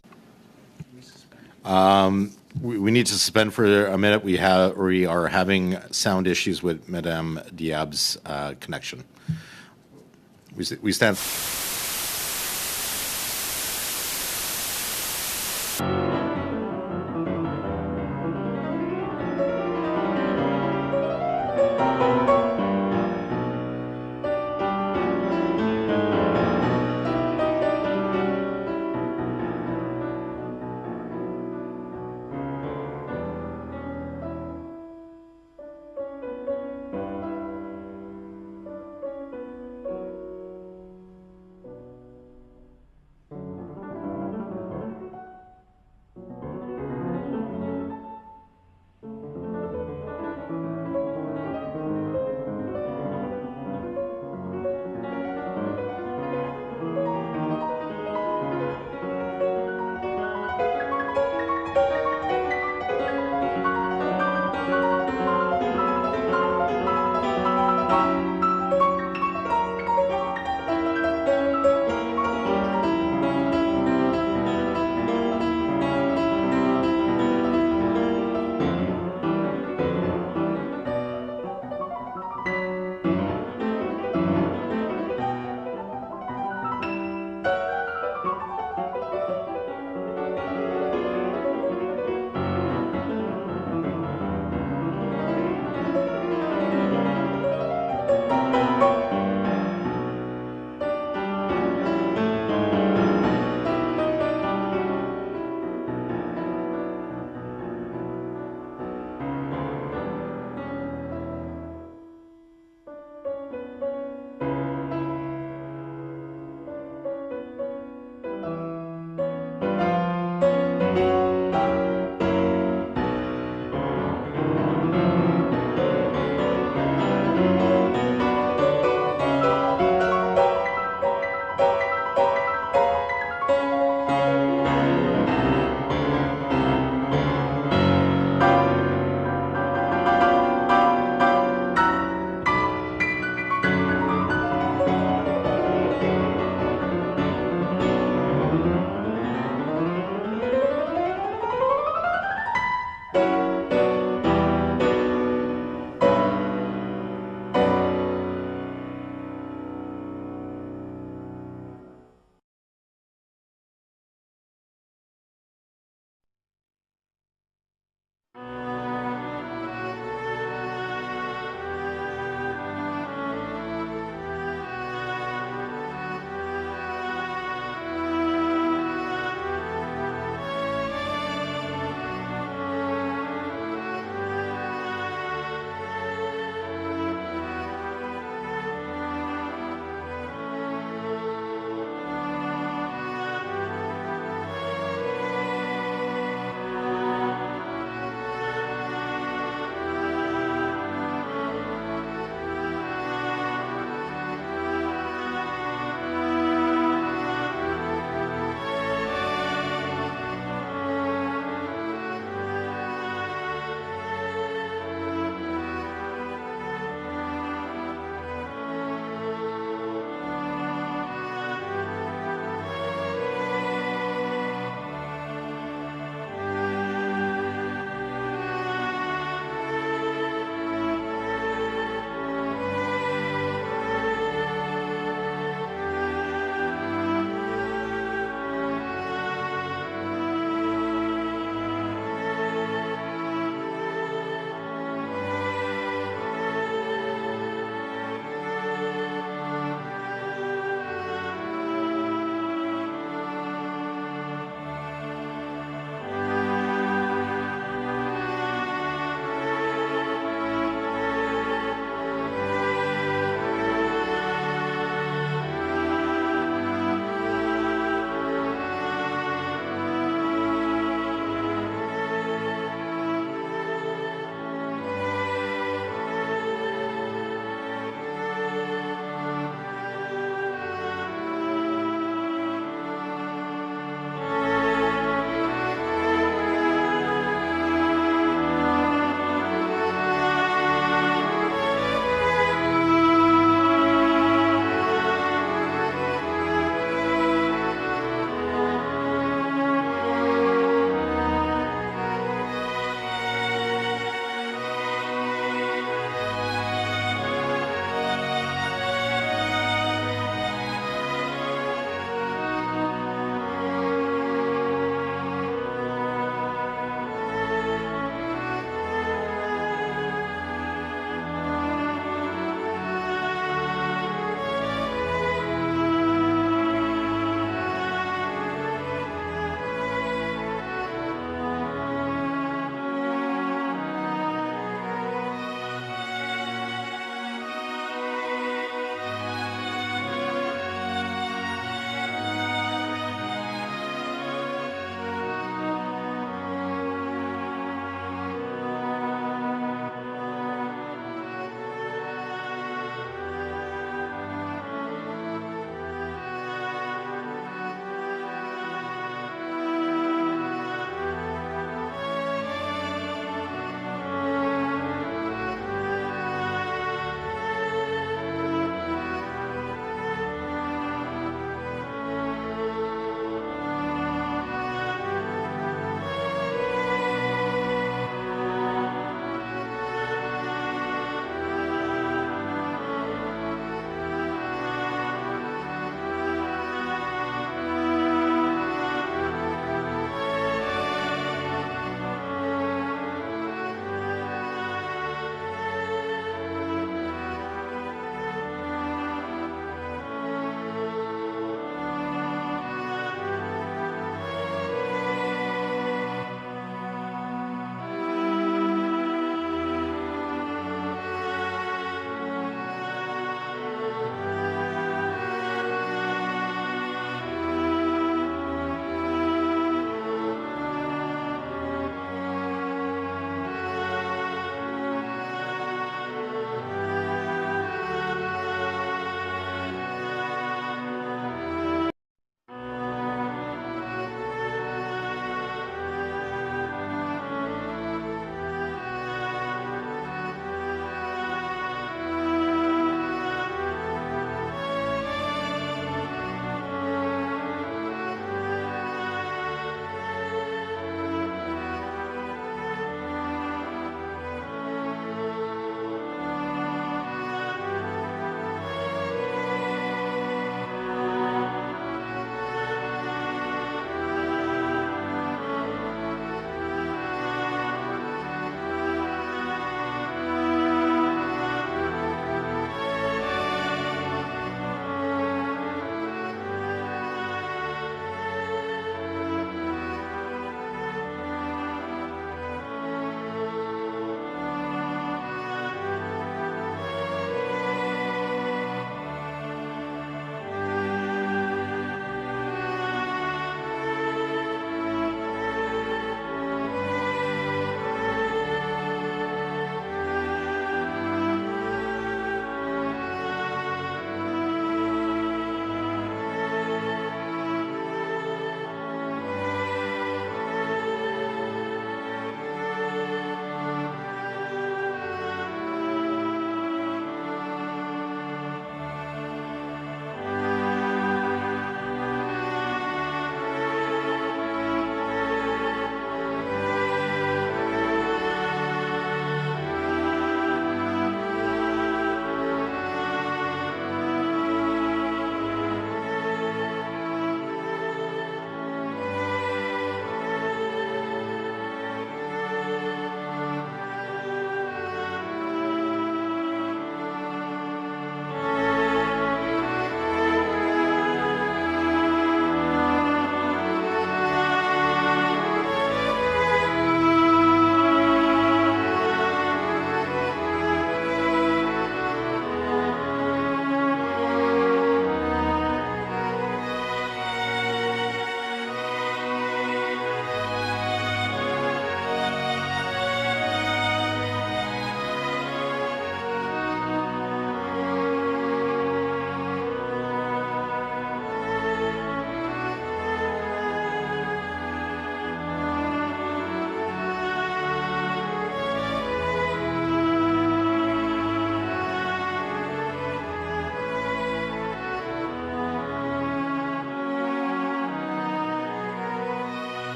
We need to suspend for a minute. We are having sound issues with Madame Diab's connection. We stand.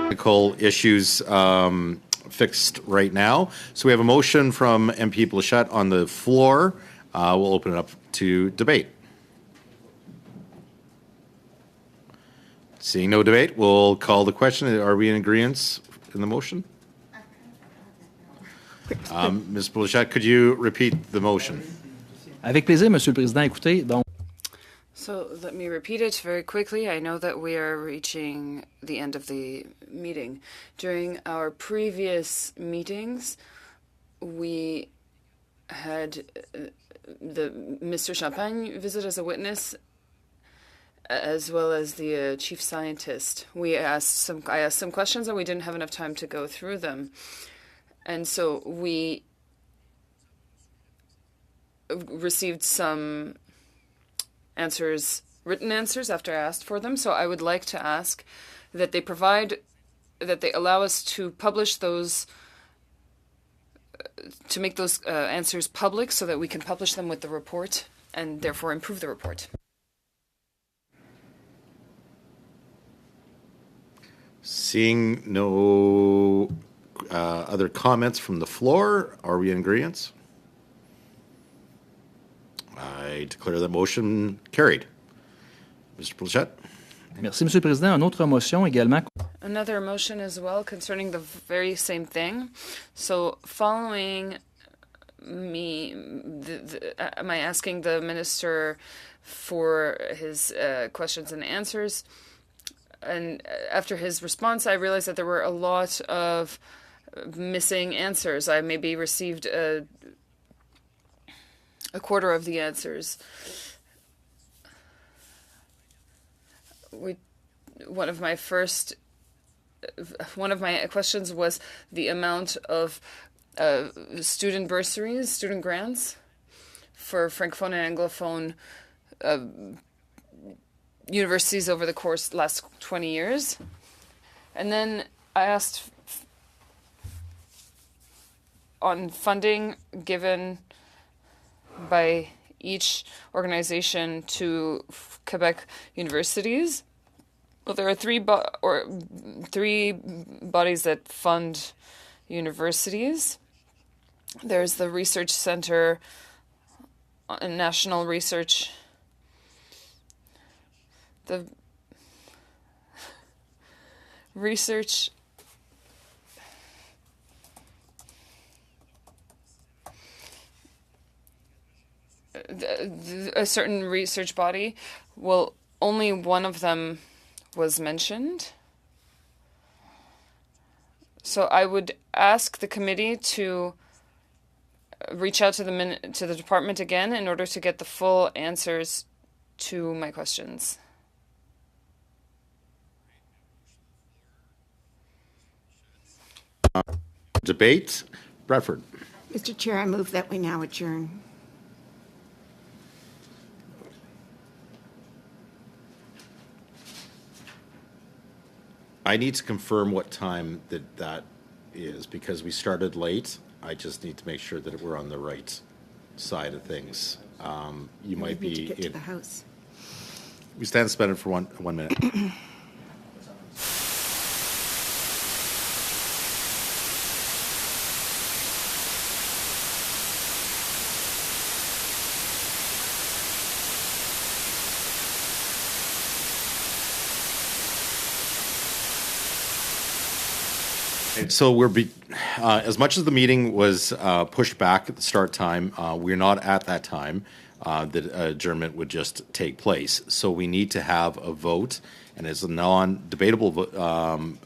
Technical issues fixed right now. So we have a motion from MP Blanchette on the floor. We'll open it up to debate. Seeing no debate, we'll call the question. Are we in agreement in the motion? Ms. Blanchette, could you repeat the motion? Avec plaisir, Monsieur le Président. Écoutez, donc. So let me repeat it very quickly. I know that we are reaching the end of the meeting. During our previous meetings, we had the Mr. Champagne visit as a witness, as well as the chief scientist. I asked some questions, and we didn't have enough time to go through them. And so we received some answers, written answers, after I asked for them. So I would like to ask that they allow us to publish those, to make those answers public so that we can publish them with the report and therefore improve the report. Seeing no other comments from the floor, are we in agreement? I declare the motion carried. Mr. Blanchette. Merci, Monsieur le Président. Une autre motion également. Another motion as well concerning the very same thing. So following me, my asking the minister for his questions and answers, and after his response, I realized that there were a lot of missing answers. I maybe received a quarter of the answers. One of my questions was the amount of student bursaries, student grants for Francophone and Anglophone universities over the last 20 years. And then I asked on funding given by each organization to Quebec universities. Well, there are three bodies that fund universities. There's the Research Center and National Research. The research a certain research body. Well, only one of them was mentioned. So I would ask the committee to reach out to the department again in order to get the full answers to my questions. Debate. Bradford. Mr. Chair, I move that we now adjourn. I need to confirm what time that is because we started late. I just need to make sure that we're on the right side of things. You might be to get to the house. We stand suspended for one minute. So as much as the meeting was pushed back at the start time, we're not at that time that adjournment would just take place. So we need to have a vote, and it's a non-debatable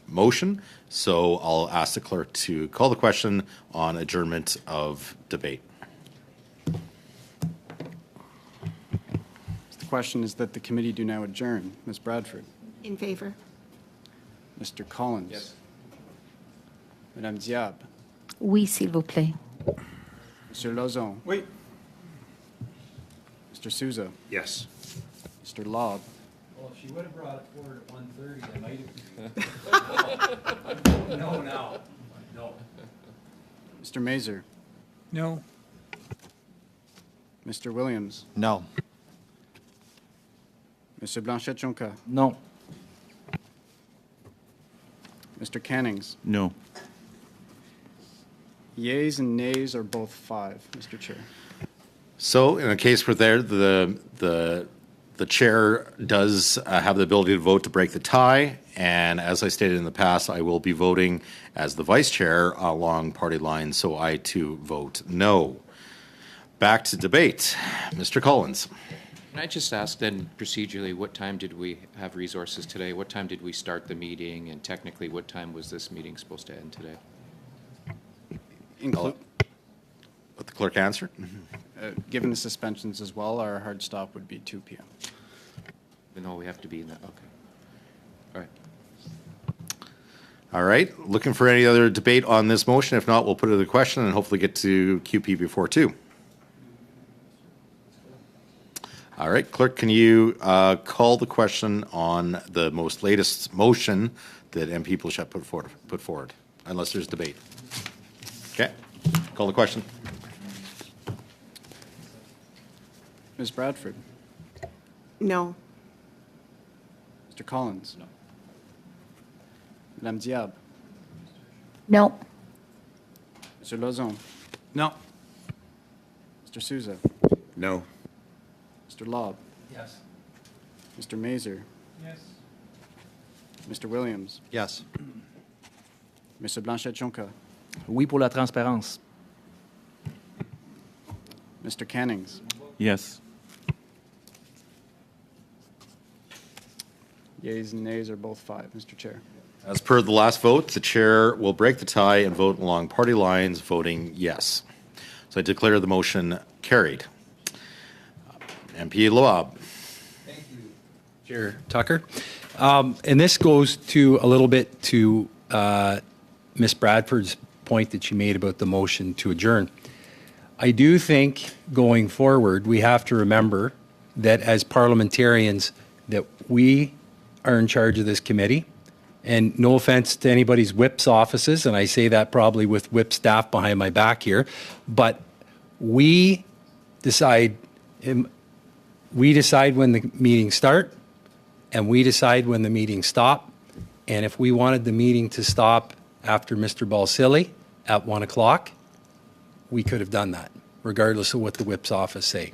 motion. So I'll ask the clerk to call the question on adjournment of debate. The question is that the committee do now adjourn. Ms. Bradford. In favor. Mr. Collins. Yes. Madame Diab. Oui, s'il vous plaît. Monsieur Lauzon. Oui. Mr. Souza. Yes. Mr. Lobb. Well, if she would have brought it forward at 1:30, I might have. No, now. No. Mr. Mazer. No. Mr. Williams. No. Mr. Blanchette-Jonca. Non. Mr. Cannings. No. Yeas and nays are both 5, Mr. Chair. So in a case where the chair does have the ability to vote to break the tie, and as I stated in the past, I will be voting as the vice chair along party lines, so I too vote no. Back to debate. Mr. Collins. Can I just ask then procedurally, what time did we have resources today? What time did we start the meeting? And technically, what time was this meeting supposed to end today? Inclu- Let the clerk answer. Given the suspensions as well, our hard stop would be 2 p.m. No, we have to be in that. Okay. All right. All right. Looking for any other debate on this motion? If not, we'll put it to the question and hopefully get to QP before 2. All right. Clerk, can you call the question on the most latest motion that MP Plachette put forward, unless there's debate? Okay. Call the question. Ms. Bradford. No. Mr. Collins. No. Madame Diab. No. Mr. Lauzon. No. Mr. Souza. No. Mr. Lobb. Yes. Mr. Mazer. Yes. Mr. Williams. Yes. Mr. Blanchet-Jonca. Oui pour la transparence. Mr. Cannings. Yes. Yeas and nays are both 5, Mr. Chair. As per the last vote, the chair will break the tie and vote along party lines, voting yes. So I declare the motion carried. MP Loab. Thank you, Chair Tucker. And this goes to a little bit to Ms. Bradford's point that she made about the motion to adjourn. I do think going forward, we have to remember that as parliamentarians, that we are in charge of this committee. And no offense to anybody's whip's offices, and I say that probably with whip staff behind my back here, but we decide when the meetings start, and we decide when the meetings stop. And if we wanted the meeting to stop after Mr. Balsillie at 1 o'clock, we could have done that, regardless of what the whip's office say.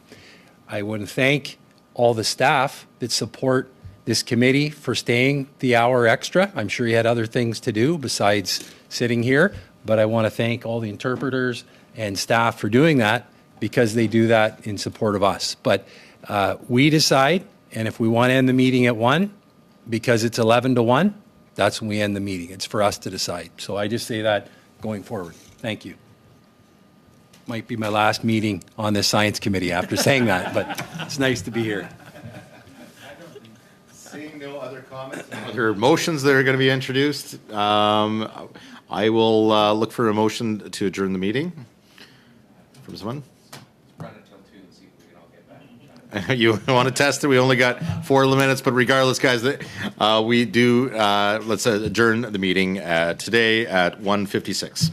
I want to thank all the staff that support this committee for staying the hour extra. I'm sure you had other things to do besides sitting here, but I want to thank all the interpreters and staff for doing that, because they do that in support of us. But we decide, and if we want to end the meeting at 1, because it's 11 to 1, that's when we end the meeting. It's for us to decide. So I just say that going forward. Thank you. Might be my last meeting on this science committee after saying that, but it's nice to be here. Seeing no other comments, other motions that are going to be introduced, I will look for a motion to adjourn the meeting. From someone? Run until 2 and see if we can all get back. You want to test it? We only got 4 minutes, but regardless, guys, we do, let's adjourn the meeting today at 1:56.